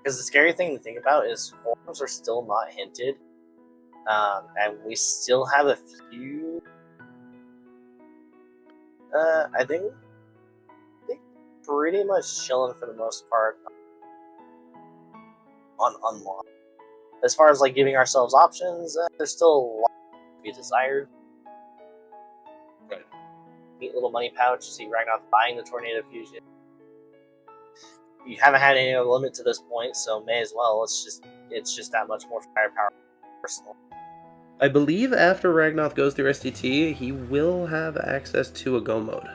Because the scary thing to think about is forms are still not hinted, and we still have a few. I think pretty much chilling for the most part on unlock. As far as like giving ourselves options, there's still a lot to be desired. Right. Neat little money pouch. See Ragnoth buying the Tornado Fusion. You haven't had any limit to this point, so may as well. It's just that much more firepower. Personal. I believe after Ragnoth goes through STT, he will have access to a go mode.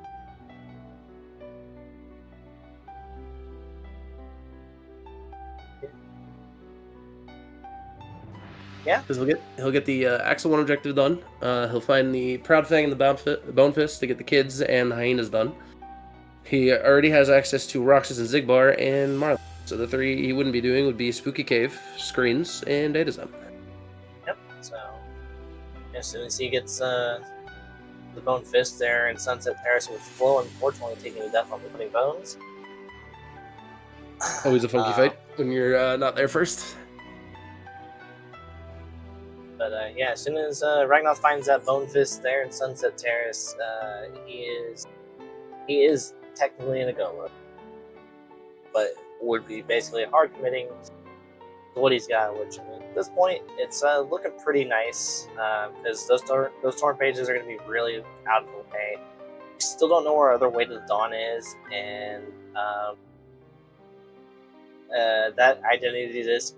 Yeah, because he'll get the Axel 1 objective done. He'll find the Proud Fang and the Bone Fist to get the kids and the hyenas done. He already has access to Roxas and Zigbar and Marley. So the 3 he wouldn't be doing would be Spooky Cave, Screens, and Data Zone. Yep. So as soon as he gets the Bone Fist there in Sunset Terrace with Flo, unfortunately taking a death on the Living Bones. Always a funky fight when you're not there first. But yeah, as soon as Ragnoth finds that Bone Fist there in Sunset Terrace, he is technically in a go mode, but would be basically hard committing to what he's got. Which, I mean, at this point, it's looking pretty nice because those torn pages are going to be really out of the way. We still don't know where our other way to the dawn is, and that identity disc.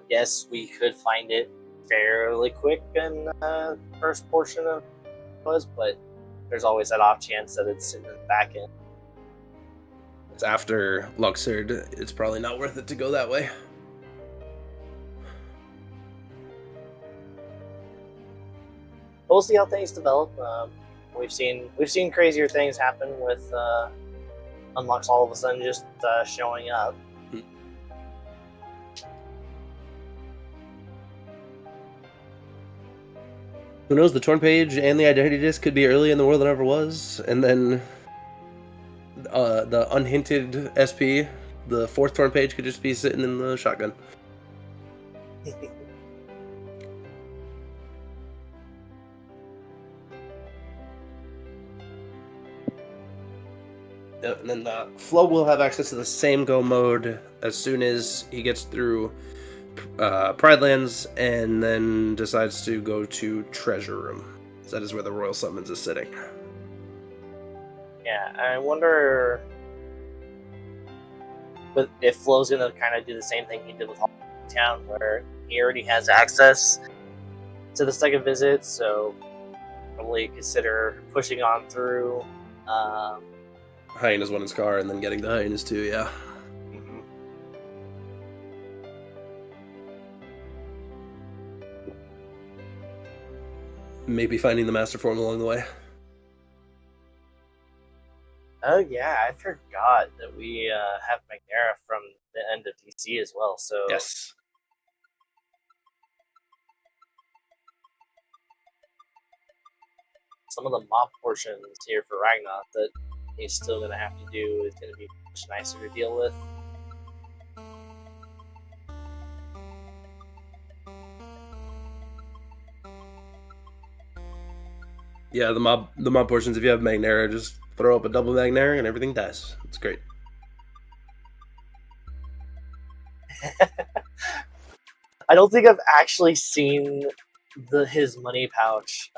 Yes, we could find it fairly quick in the first portion of was, but there's always that off chance that it's sitting in the back end. It's after Luxord. It's probably not worth it to go that way. We'll see how things develop. We've seen crazier things happen with unlocks all of a sudden just showing up. Who knows, the Torn Page and the Identity Disc could be early in the world than ever was, and then the unhinted SP, the 4th Torn Page, could just be sitting in the shotgun. And then Flo will have access to the same go mode as soon as he gets through Pridelands and then decides to go to Treasure Room. That is where the Royal Summons is sitting. Yeah, I wonder, but if Flo's gonna kind of do the same thing he did with Town, where he already has access to the second visit, so probably consider pushing on through. Hyenas 1 in Scar, and then getting the Hyenas 2, yeah. Mhm. Maybe finding the Master Form along the way. Oh yeah, I forgot that we have Magnera from the end of DC as well. So Yes. some of the mob portions here for Ragnoth that he's still gonna have to do is gonna be much nicer to deal with. Yeah, the mob portions, if you have Magnera, just throw up a double Magnera and everything dies. It's great. I don't think I've actually seen his money pouch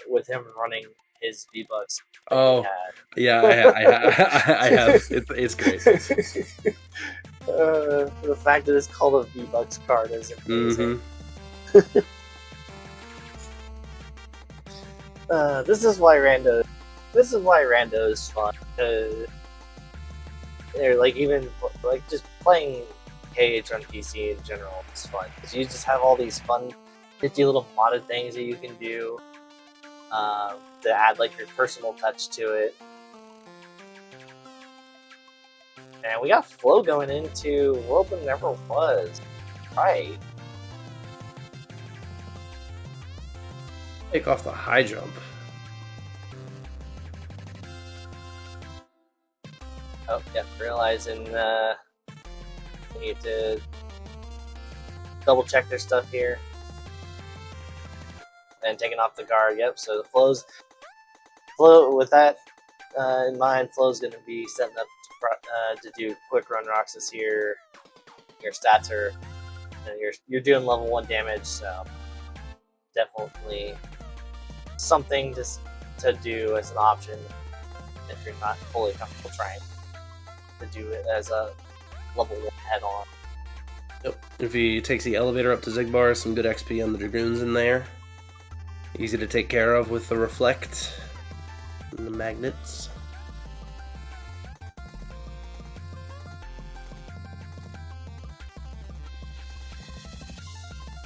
with him running his V-Bucks that he Oh, had. yeah, I have. It's great. The fact that it's called a V-Bucks card is amazing. This is why Rando is fun, because they're like, even like just playing KH on PC in general is fun, because you just have all these fun 50 little modded things that you can do to add like your personal touch to it. And we got Flo going into World That Never Was. Right. Take off the high jump. Oh, yeah, realizing we need to double check their stuff here. And taking off the guard, yep, so the Flo, with that in mind, Flo's going to be setting up to do quick run Roxas here. Your stats are, you're doing level 1 damage, so definitely something to do as an option if you're not fully comfortable trying to do it as a level 1 head-on. Yep. If he takes the elevator up to Zigbar, some good XP on the Dragoons in there. Easy to take care of with the Reflect and the Magnets.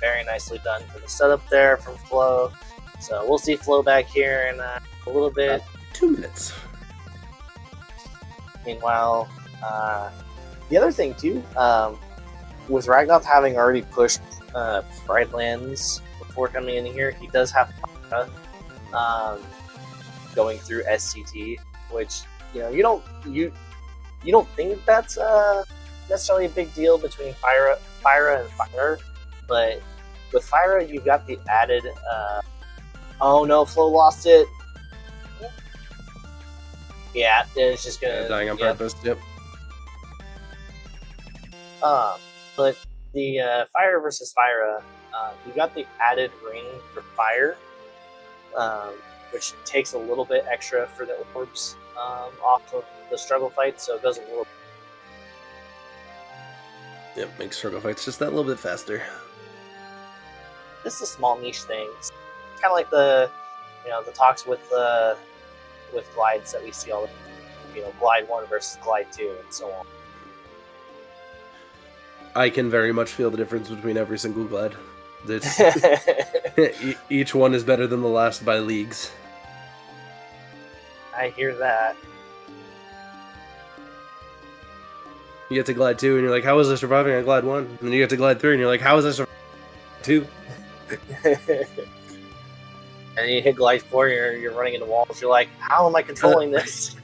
Very nicely done for the setup there from Flo. So we'll see Flo back here in a little bit. 2 minutes. Meanwhile, the other thing too, with Ragnoth having already pushed Pride Lands before coming in here, he does have going through SCT, which you don't think that's necessarily a big deal between Fyra and Fire, but with Fyra you've got the added. Oh no, Flo lost it. Yeah, it's just gonna dying on purpose. Yep. But the Fire versus Fyra, you got the added ring for Fire, which takes a little bit extra for the orbs off of the struggle fight, so it goes a little. Yep, makes struggle fights just that little bit faster. This is small niche things, kind of like the talks with glides that we see all the glide 1 versus glide 2 and so on. I can very much feel the difference between every single glide. Each one is better than the last by leagues. I hear that. You get to glide 2 and you're like, how was I surviving on glide 1? And then you get to glide 3 and you're like, how was I surviving on 2? And then you hit glide 4 and you're running into walls. You're like, how am I controlling this?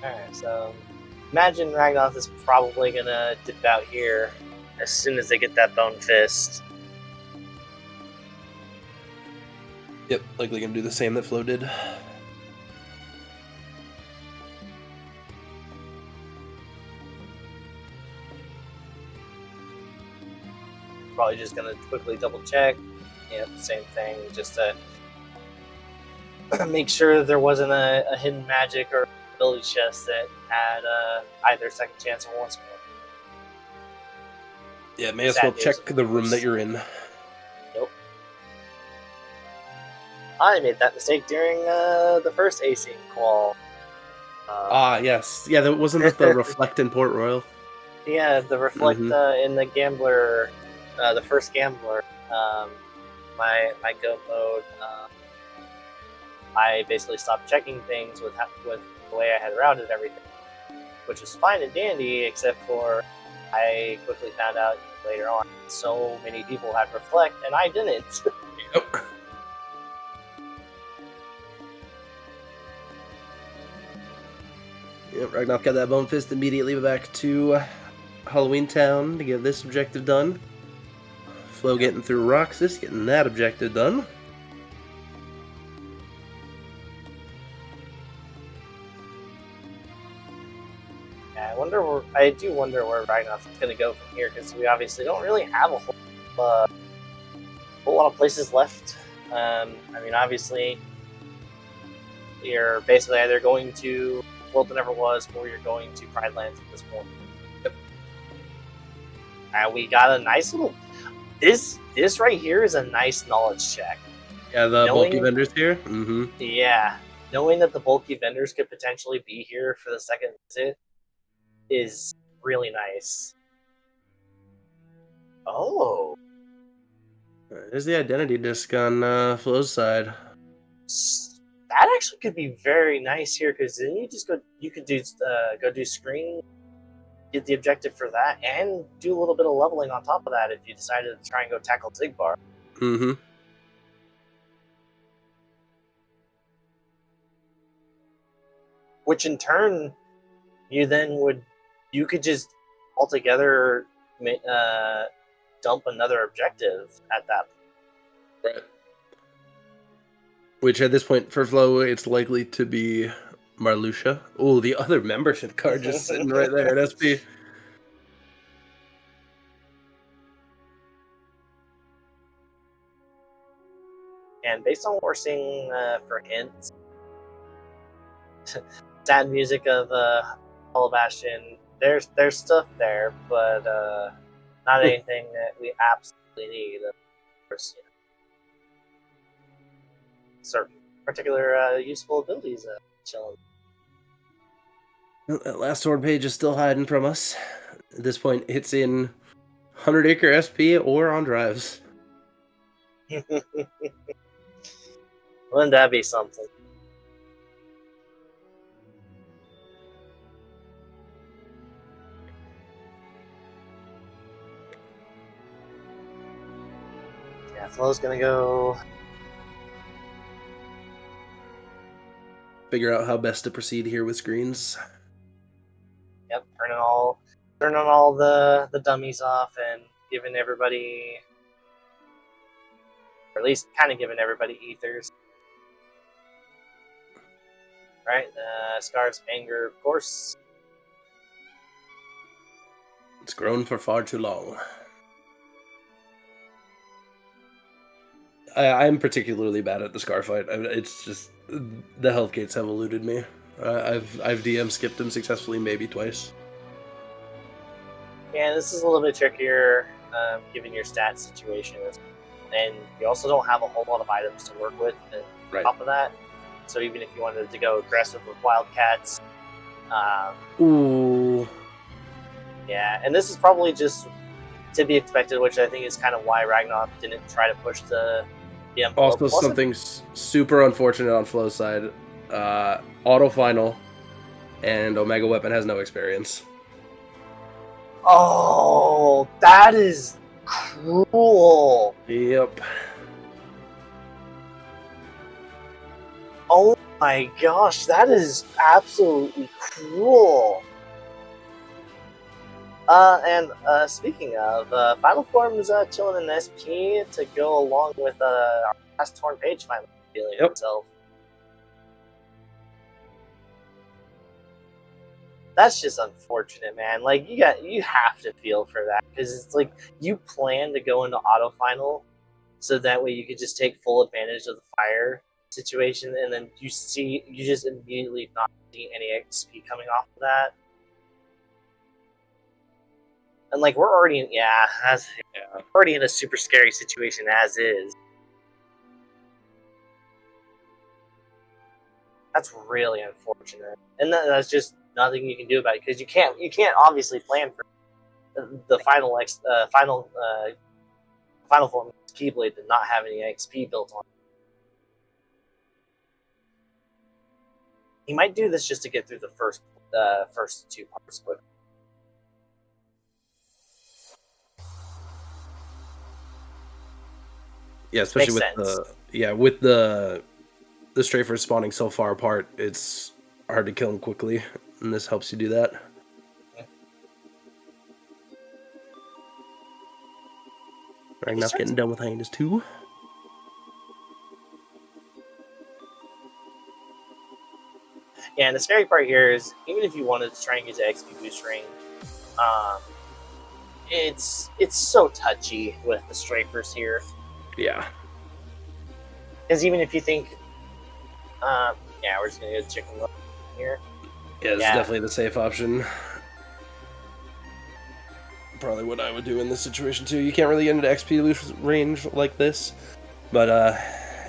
Alright, so imagine Ragnoth is probably gonna dip out here as soon as they get that Bone Fist. Yep, likely gonna do the same that Flo did. probably just gonna quickly double check. Yeah, same thing, just to make sure there wasn't a hidden magic or ability chest that had either second chance or once more. Yeah, may as well check the room that you're in. Nope. I made that mistake during the first AC qual. Yes. Yeah, wasn't that the Reflect in Port Royal? Yeah, the Reflect in the Gambler, the first Gambler, my go mode. I basically stopped checking things with the way I had routed everything, which was fine and dandy, except for I quickly found out later on so many people had Reflect and I didn't. Yep. Yep, Ragnoth got that Bone Fist, immediately back to Halloween Town to get this objective done. Flo getting through Roxas, getting that objective done. Yeah, I do wonder where Ragnoth is going to go from here, because we obviously don't really have a whole lot of places left. I mean, obviously, you're basically either going to World That Never Was, or you're going to Pride Lands at this point. Yep. And we got a nice little... This right here is a nice knowledge check. Yeah, the bulky vendors here? Mm-hmm. Yeah. Knowing that the bulky vendors could potentially be here for the second visit is really nice. Oh. There's the identity disc on Flo's side. That actually could be very nice here, because then you could do screen, get the objective for that, and do a little bit of leveling on top of that if you decided to try and go tackle Zigbar. Mm-hmm. Which in turn, you could just altogether dump another objective at that point. Right. Which at this point for Flo, it's likely to be Marluxia. Oh, the other membership card just sitting right there at SP. And based on what we're seeing for hints, sad music of Hollow Bastion, there's stuff there, but not anything that we absolutely need. Of course, certain particular useful abilities chilling. That last sword page is still hiding from us. At this point, it's in 100 Acre SP or on drives. Wouldn't that be something? Yeah, Flo's gonna go Figure out how best to proceed here with screens. Yep, turning all the dummies off and giving everybody, or at least kind of giving everybody ethers. Right, Scar's Anger, of course. It's grown for far too long. I'm particularly bad at the Scar fight. It's just the health gates have eluded me. I've DM skipped them successfully maybe twice. Yeah, this is a little bit trickier given your stat situation, and you also don't have a whole lot of items to work with on top of that. So even if you wanted to go aggressive with Wildcats, ooh, yeah, and this is probably just to be expected, which I think is kind of why Ragnoth didn't try to push the envelope. Also, something super unfortunate on Flo's side. Auto final, and Omega Weapon has no experience. Oh, that is cruel. Yep. Oh my gosh, that is absolutely cruel. And speaking of, Final Form is chilling in SP to go along with our last Torn Page finally feeling himself. That's just unfortunate, man. Like you have to feel for that because it's like you plan to go into auto final, so that way you could just take full advantage of the fire situation, and then you just immediately not see any XP coming off of that. And like we're already in already in a super scary situation as is. That's really unfortunate, and that's just nothing you can do about it because you can't obviously plan for the final form Keyblade to not have any XP built on. He might do this just to get through the first two parts quick. Yeah, especially Makes with the strafers spawning so far apart, it's hard to kill them quickly, and this helps you do that. Ragnoth getting done with Hyenas too. Yeah, and the scary part here is even if you wanted to try and use the XP boost ring, it's so touchy with the strafers here. Yeah. Because even if you think, yeah, we're just gonna go chicken liver here. Yeah, this is definitely the safe option. Probably what I would do in this situation too. You can't really get into XP range like this, but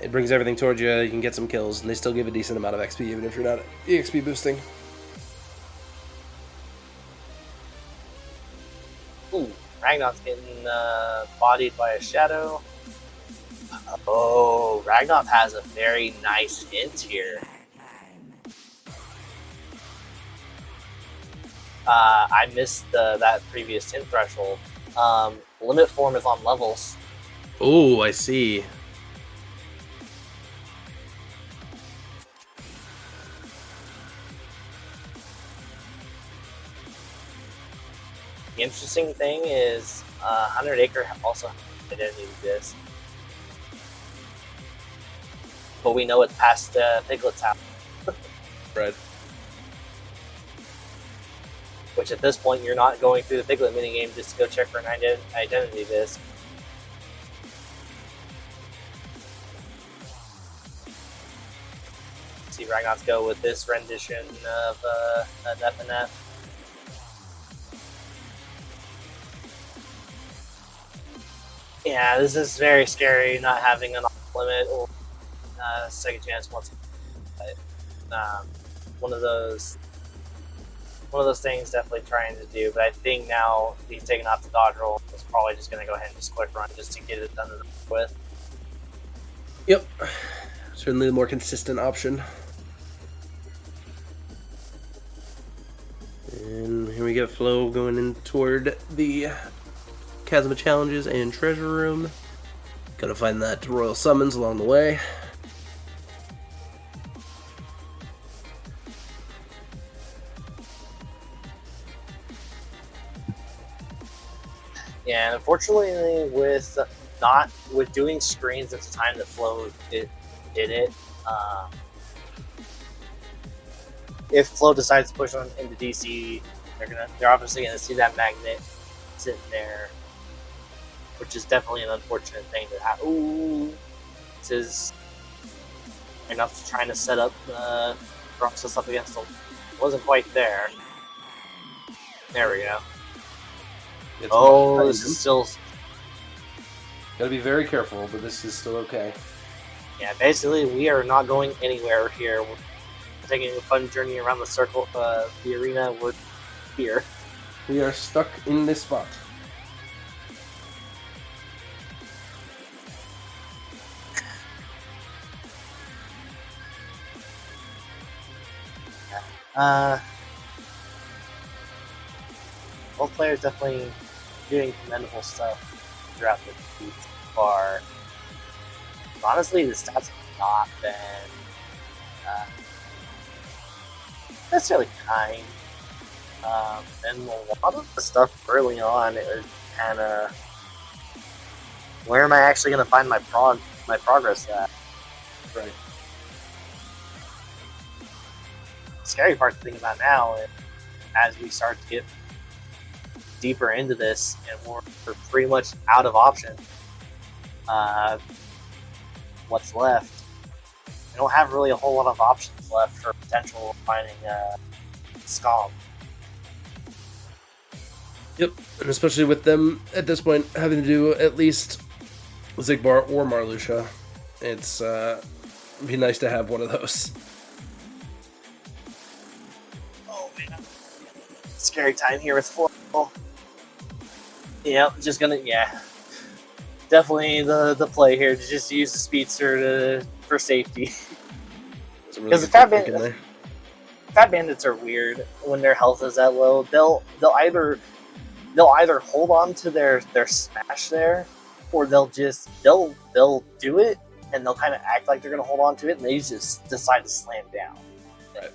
it brings everything towards you. You can get some kills, and they still give a decent amount of XP even if you're not EXP boosting. Ooh, Ragnoth's getting bodied by a shadow. Oh, Ragnoth has a very nice hint here. I missed that previous hint threshold. Limit form is on levels. Oh, I see. The interesting thing is 100 Acre also identity this. But we know it's past Piglet's house. Right. Which at this point, you're not going through the Piglet minigame just to go check for an identity disc. See Ragnoth go with this rendition of an FNF. Yeah, this is very scary, not having an off limit or second chance once. One of those things definitely trying to do, but I think now he's taking off the dodge roll. He's probably just going to go ahead and just quick run just to get it done with. Yep, certainly the more consistent option. And here we get Flo going in toward the Chasm of Challenges and Treasure Room. Gotta find that Royal Summons along the way. Yeah, and unfortunately, with doing screens at the time that Flo did it, if Flo decides to push on into DC, they're obviously gonna see that magnet sitting there, which is definitely an unfortunate thing to have. Ooh, this is enough trying to set up Roxas up against them. Wasn't quite there. There we go. This is still. Gotta be very careful, but this is still okay. Yeah, basically, we are not going anywhere here. We're taking a fun journey around the circle, the arena. We're here. We are stuck in this spot. Both players definitely doing commendable stuff throughout the feed so far. But honestly, the stats have not been necessarily kind. And a lot of the stuff early on, it was kind of, where am I actually going to find my progress at? Right. The scary part to think about now is as we start to get deeper into this and we're pretty much out of options, what's left? We don't have really a whole lot of options left for potential finding Scum. Yep, and especially with them at this point having to do at least Xigbar or Marluxia, it's it'd be nice to have one of those. Oh man, scary time here with Flowleyd. Yep, just gonna definitely the play here to just use the speedster for safety. Because the Fat Bandits are weird when their health is that low. They'll either hold on to their smash there, or they'll do it and they'll kind of act like they're gonna hold on to it, and they just decide to slam down. Right.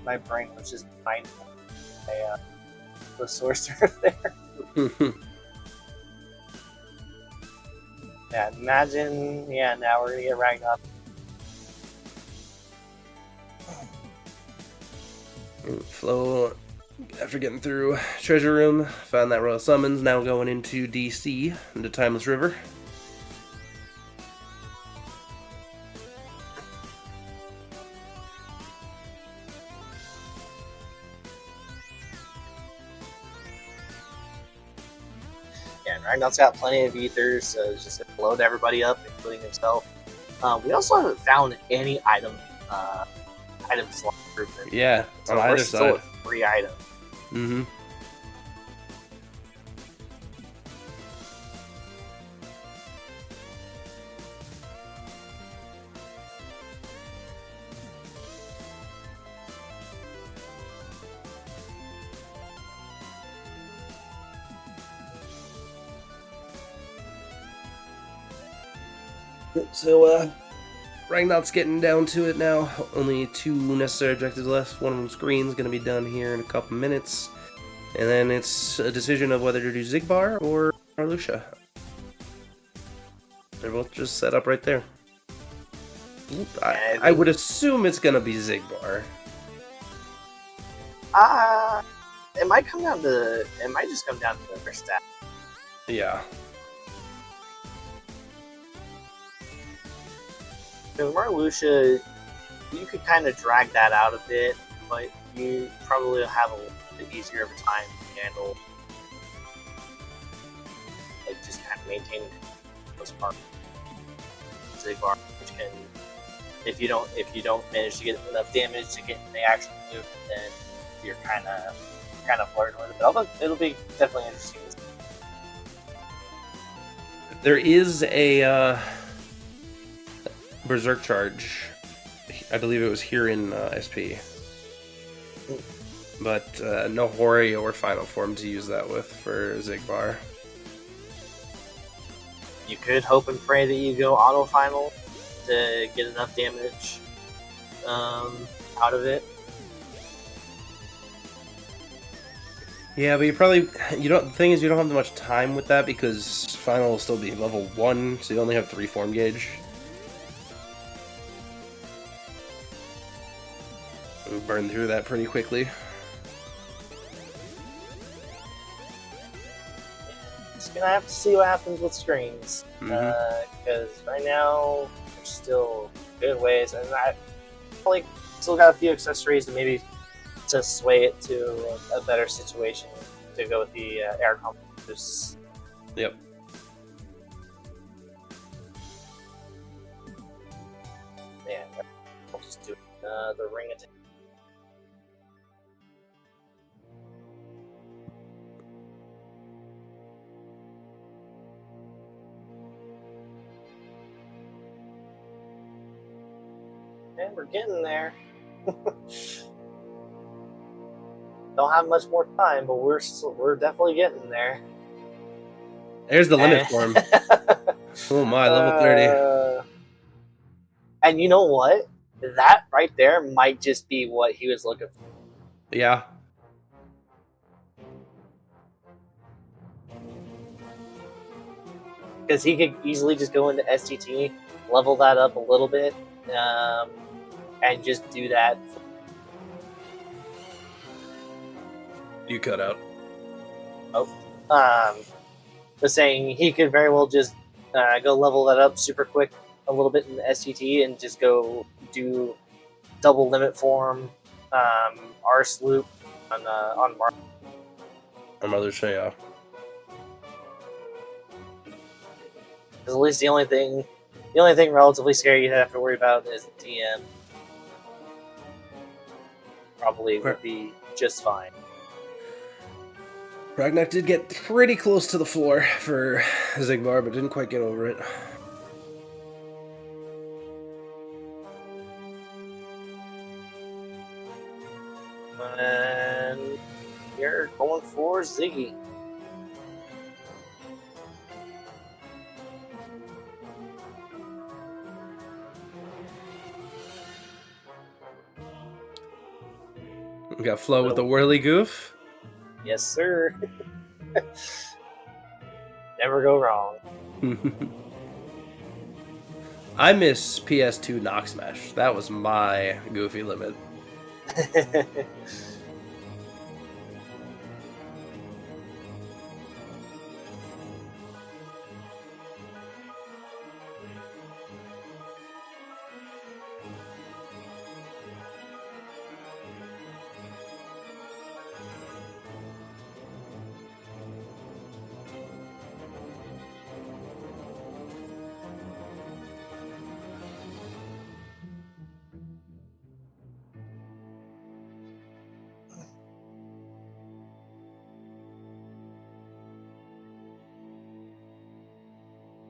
My brain was just mindful. The sorcerer there. Yeah, imagine. Yeah, now we're gonna get Ragnoth. Flo, after getting through Treasure Room, found that Royal Summons, now going into DC, into Timeless River. Yeah, and Ragnoth's got plenty of ethers, so it's just gonna load everybody up, including himself. We also haven't found any item slot improvement. Yeah, so on either still side. A free item. Mm-hmm. So, Ragnoth's getting down to it now. Only 2 necessary objectives left. One of them's green's going to be done here in a couple minutes. And then it's a decision of whether to do Xigbar or Marluxia. They're both just set up right there. I would assume it's going to be Xigbar. It might come down to. It might just come down to their stat. Yeah. Because Marluxia, you could kind of drag that out a bit, but you probably have a little bit easier of a time to handle, like just kind of maintaining those parts. Xigbar, which can, if you don't manage to get enough damage to get the actual move, then you're kind of flirting with it. But it'll be definitely interesting. There is a Berserk charge. I believe it was here in SP. But no Hori or Final Form to use that with for Xigbar. You could hope and pray that you go auto final to get enough damage out of it. Yeah, but the thing is you don't have much time with that because final will still be level 1, so you only have 3 form gauge. We burn through that pretty quickly. Just gonna have to see what happens with screens, because right now there's still good ways, and I like still got a few accessories to maybe to sway it to a better situation to go with the air combo boosts. Yep. Yeah, I'll just do the ring attack. And we're getting there. Don't have much more time, but we're definitely getting there. There's the limit form. Oh my, level 30. And you know what? That right there might just be what he was looking for. Yeah. because he could easily just go into STT, level that up a little bit, and just do that. You cut out. Was saying he could very well just go level that up super quick a little bit in the STT and just go do double limit form, arse loop on Mark. Our mother say, yeah. Because at least the only thing relatively scary you have to worry about is the TM. Probably would be just fine. Ragnoth did get pretty close to the floor for Zigbar, but didn't quite get over it. And you're going for Ziggy. We got Flo with the whirly goof. Yes, sir. Never go wrong. I miss PS2 Knock Smash. That was my goofy limit.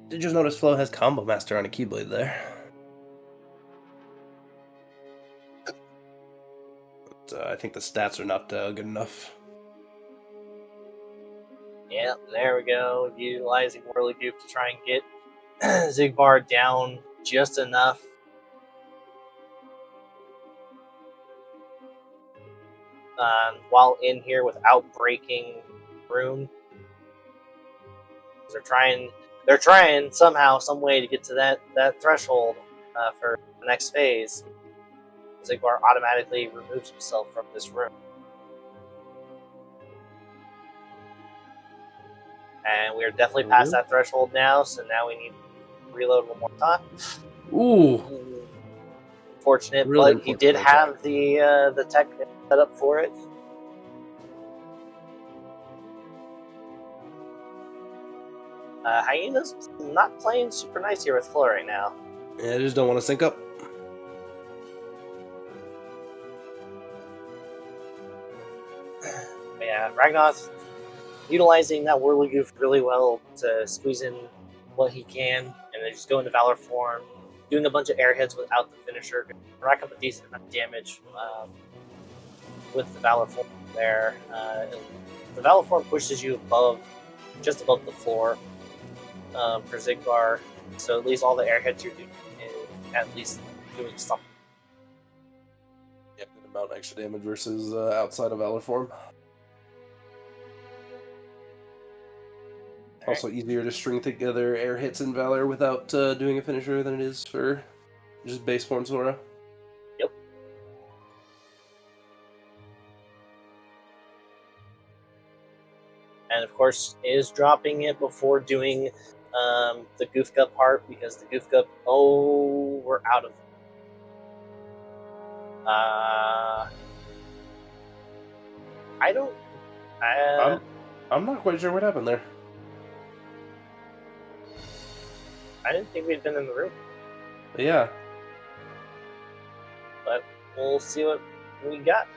Did just notice Flo has Combo Master on a Keyblade there. But, I think the stats are not good enough. Yeah, there we go. Utilizing Whirly Goof to try and get Zigbar down just enough. While in here without breaking room. They're trying somehow, some way to get to that threshold for the next phase. Zigbar automatically removes himself from this room. And we're definitely past that threshold now, so now we need to reload one more time. Ooh. Fortunate, really, but he did have the tech set up for it. Hyena's not playing super nice here with Flo right now. Yeah, I just don't want to sync up. Yeah, Ragnoth utilizing that Whirly Goof really well to squeeze in what he can, and then just go into Valor form, doing a bunch of airheads without the finisher, rack up a decent amount of damage with the Valor form there. The Valor form pushes you just above the floor for Zigbar, so at least all the airheads you're doing is at least doing something. Yeah, good amount of extra damage versus outside of Valor form. Also easier to string together air hits in Valor without doing a finisher than it is for just base form Zora. Yep. And of course is dropping it before doing the Goof Cup part, because the Goof Cup, we're out of I don't I'm not quite sure what happened there. I didn't think we'd been in the room. Yeah. But we'll see what we got.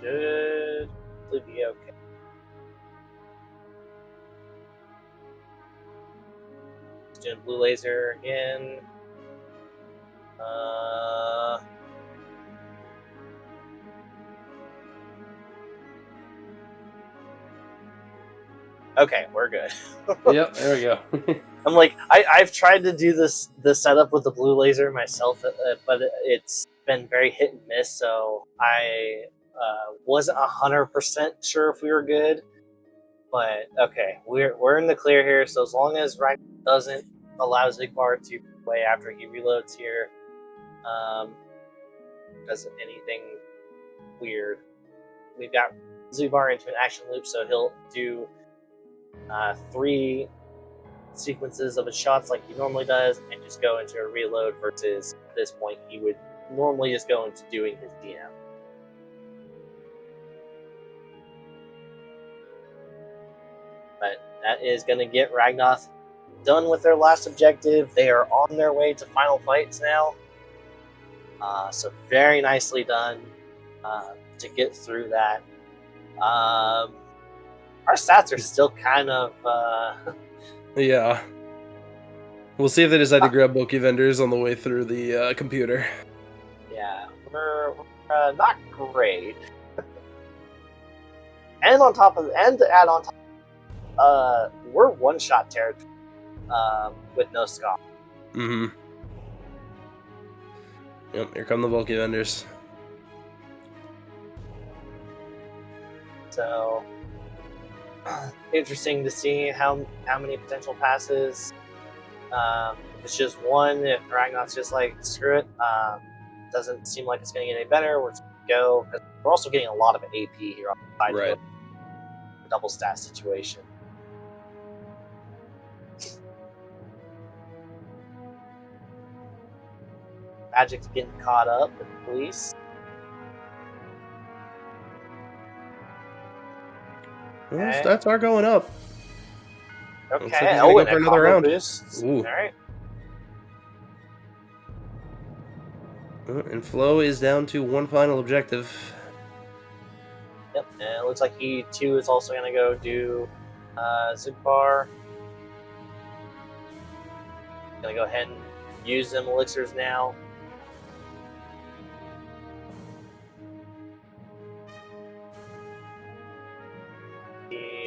Should be okay. Just doing blue laser again. Okay, we're good. Yep, there we go. I'm like, I've tried to do the setup with the blue laser myself, but it's been very hit and miss. So I Wasn't 100% sure if we were good, but okay, we're in the clear here. So as long as Ragnoth doesn't allow Zigbar to play after he reloads here, doesn't anything weird. We've got Zigbar into an action loop, so he'll do 3 sequences of his shots like he normally does, and just go into a reload. Versus at this point, he would normally just go into doing his DM. But that is going to get Ragnoth done with their last objective. They are on their way to final fights now. So very nicely done to get through that. Our stats are still kind of... Yeah. We'll see if they decide to grab bulky vendors on the way through the computer. Yeah, we're not great. And on top of, and to add on top, we're one-shot territory with no scoff. Mm-hmm. Yep, here come the bulky vendors. So interesting to see how many potential passes. If it's just one, if Ragnoth's just like screw it, doesn't seem like it's going to get any better. We're just going to go. We're also getting a lot of AP here on the side. Right. Double stat situation. Magic's getting caught up with the police. Well, stats are going up. Okay. Oh, and for another round. Boost. Ooh. All right. And Flo is down to one final objective. Yep. And it looks like he too is also going to go do Zigbar. Going to go ahead and use them elixirs now.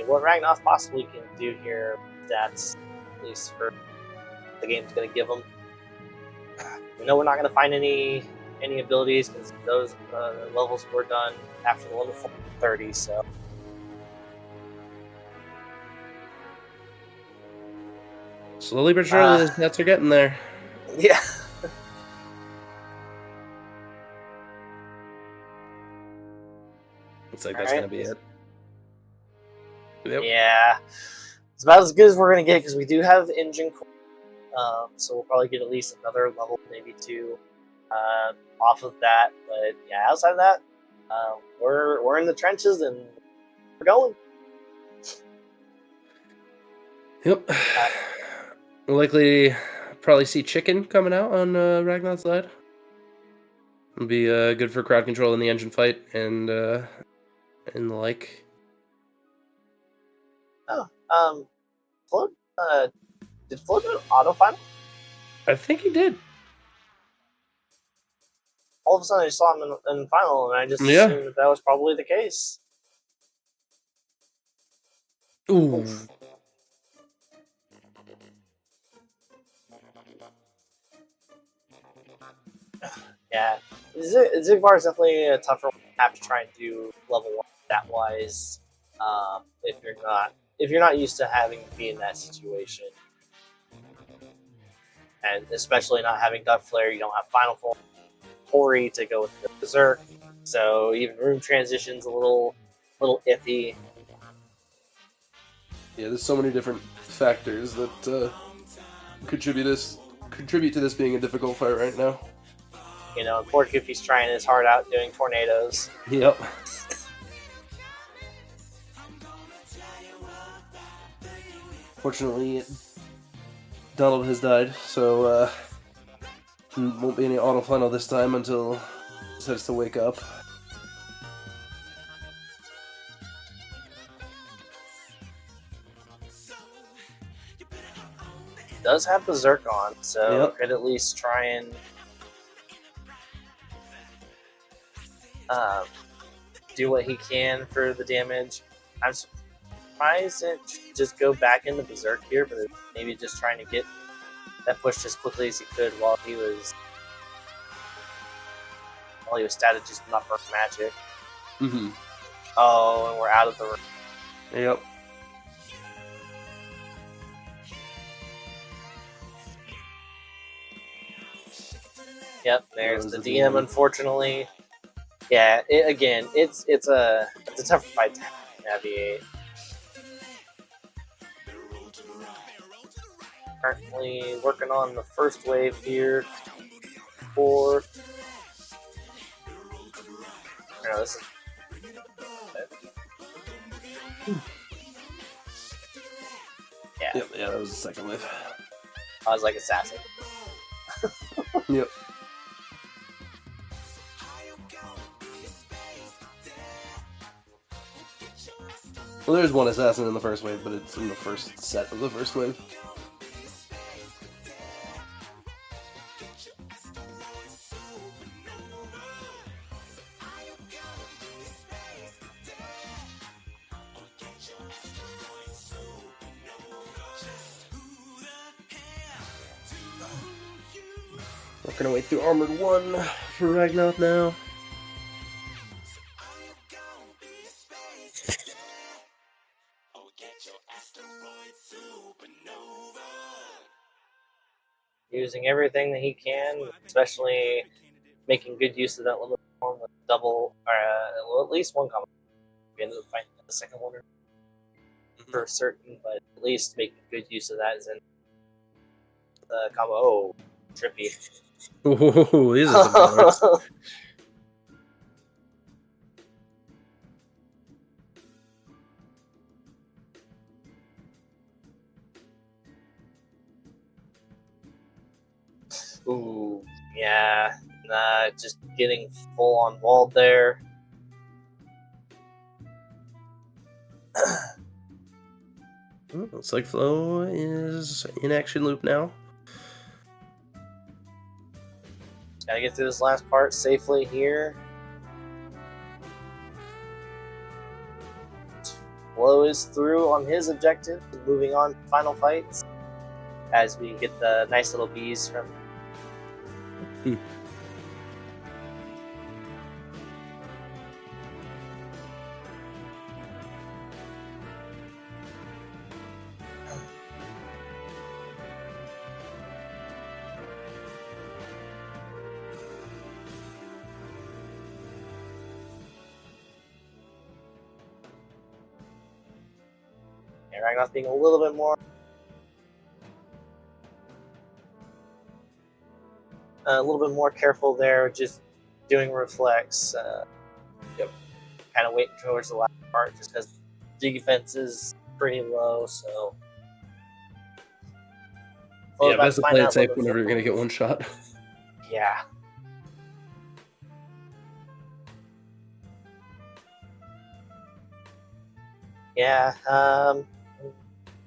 What Ragnoth possibly can do here, that's at least for the game's going to give him. We know we're not going to find any abilities because those levels were done after the limit 30. So slowly but surely, the stats are getting there. Yeah. Looks like that's gonna be it. Yep. Yeah, it's about as good as we're gonna get because we do have engine core. So we'll probably get at least another level, maybe 2, off of that. But yeah, outside of that, we're in the trenches and we're going. Yep. We'll likely probably see chicken coming out on Ragnoth's side. It'll be good for crowd control in the engine fight and the like. Oh, Flo, did Flo do an auto final? I think he did. All of a sudden, I saw him in the final, and I just assumed that was probably the case. Ooh. Yeah, Zigbar is definitely a tougher one to have to try and do level 1 stat wise. If you're not used to having to be in that situation, and especially not having Duck Flare, you don't have Final Form, Tori to go with the Berserk, so even room transition's a little iffy. Yeah, there's so many different factors that contribute to this being a difficult fight right now. You know, poor Goofy's trying his heart out doing tornadoes. Yep. Fortunately, Donald has died, so won't be any auto final this time until he decides to wake up. Does have Berserk on, so could at least try and do what he can for the damage. I'm surprised it just go back into Berserk here, but maybe just trying to get that pushed as quickly as he could while he was statted just not for magic. Mm-hmm. Oh, and we're out of the room. Yep. Yep, there's the DM. Unfortunately, yeah. It's a tough fight to navigate. Currently working on the first wave here for. No, this is. Yeah. Yep. Yeah, that was the second wave. I was like assassin. Yep. Well, there's one assassin in the first wave, but it's in the first set of the first wave. Working our way through Armored 1 for Ragnoth now. Using everything that he can, especially making good use of that limit form with double, well, at least one combo. We ended up finding the second one for certain, but at least making good use of that is in the combo. Oh, trippy. Ooh, these are some powers. Ooh, yeah. Just getting full on walled there. Looks like Flo is in action loop now. Just gotta get through this last part safely here. Flo is through on his objective, moving on to final fights as we get the nice little bees from. And Ragnoth being a little bit more careful there, just doing reflex. Yep. Kind of waiting towards the last part just because defense is pretty low, so. Yeah, best to play it safe whenever you're going to get one shot. Yeah. Yeah,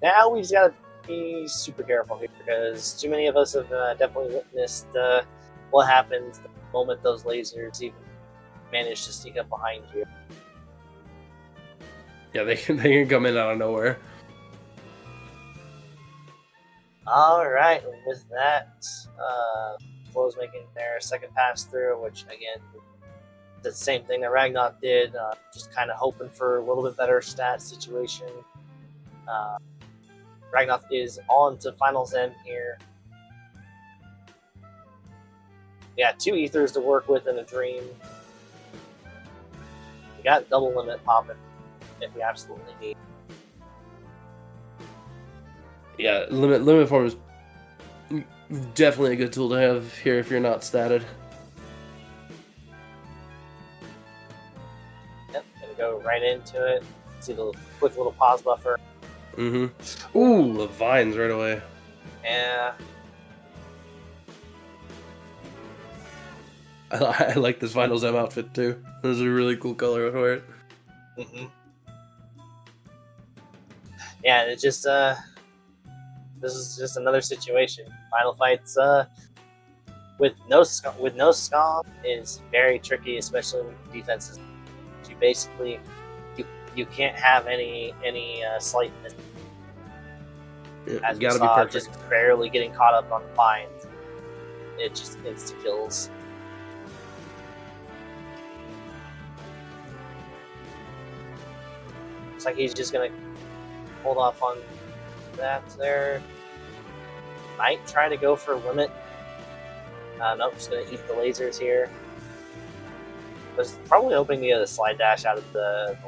now we just gotta be super careful here because too many of us have definitely witnessed what happens the moment those lasers even manage to sneak up behind you. Yeah, they can come in out of nowhere. Alright, and with that, Flo's making their second pass through, which again, the same thing that Ragnoth did, just kind of hoping for a little bit better stat situation. Ragnoth is on to Finals End here. We got 2 ethers to work with in a dream. We got double limit popping if we absolutely need. Yeah, limit form is definitely a good tool to have here if you're not statted. Yep, gonna go right into it. See the quick little pause buffer. Mm-hmm. Ooh, the vines right away. Yeah. I like this Finals M outfit too. This is a really cool color for it. Mm-hmm. Yeah, it's just this is just another situation. Final fights with no scum is very tricky, especially when defenses. You basically you can't have any slightness. Yeah, As we gotta saw, be perfect. just barely getting caught up on vines. It just insta kills. Looks like he's just gonna hold off on that there. Might try to go for a limit. Nope, just gonna eat the lasers here. Was probably hoping to get a slide dash out of the.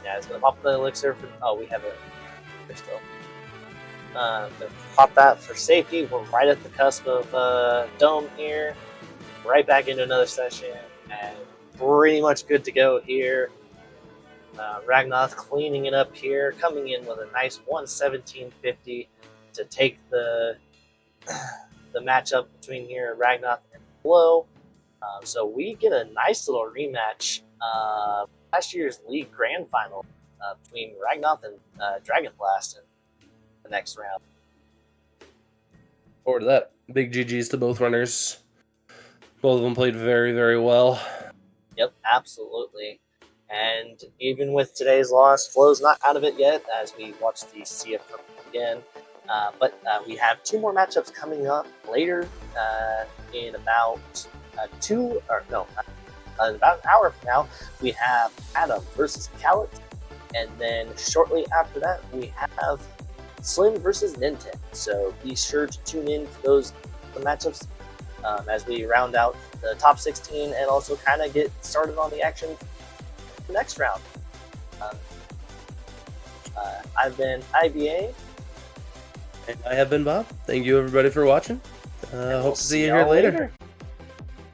Yeah, it's gonna pop the elixir for. Oh, we have a. We're still. Gonna pop that for safety. We're right at the cusp of Dome here. Right back into another session, and pretty much good to go here. Ragnoth cleaning it up here, coming in with a nice 117.50 to take the matchup between here Ragnoth and Flow. So we get a nice little rematch. Last year's league grand final between Ragnoth and Dragon Blast in the next round. Forward to that. Big GGs to both runners. Both of them played very, very well. Yep, absolutely. And even with today's loss, Flow's not out of it yet as we watch the CF again. But we have two more matchups coming up later in about about an hour from now. We have Adam versus Callet. And then shortly after that, we have Slim versus Ninten. So be sure to tune in for those matchups as we round out the top 16 and also kind of get started on the action for the next round. I've been IBA. And I have been Bob. Thank you everybody for watching. Hope to see you here later.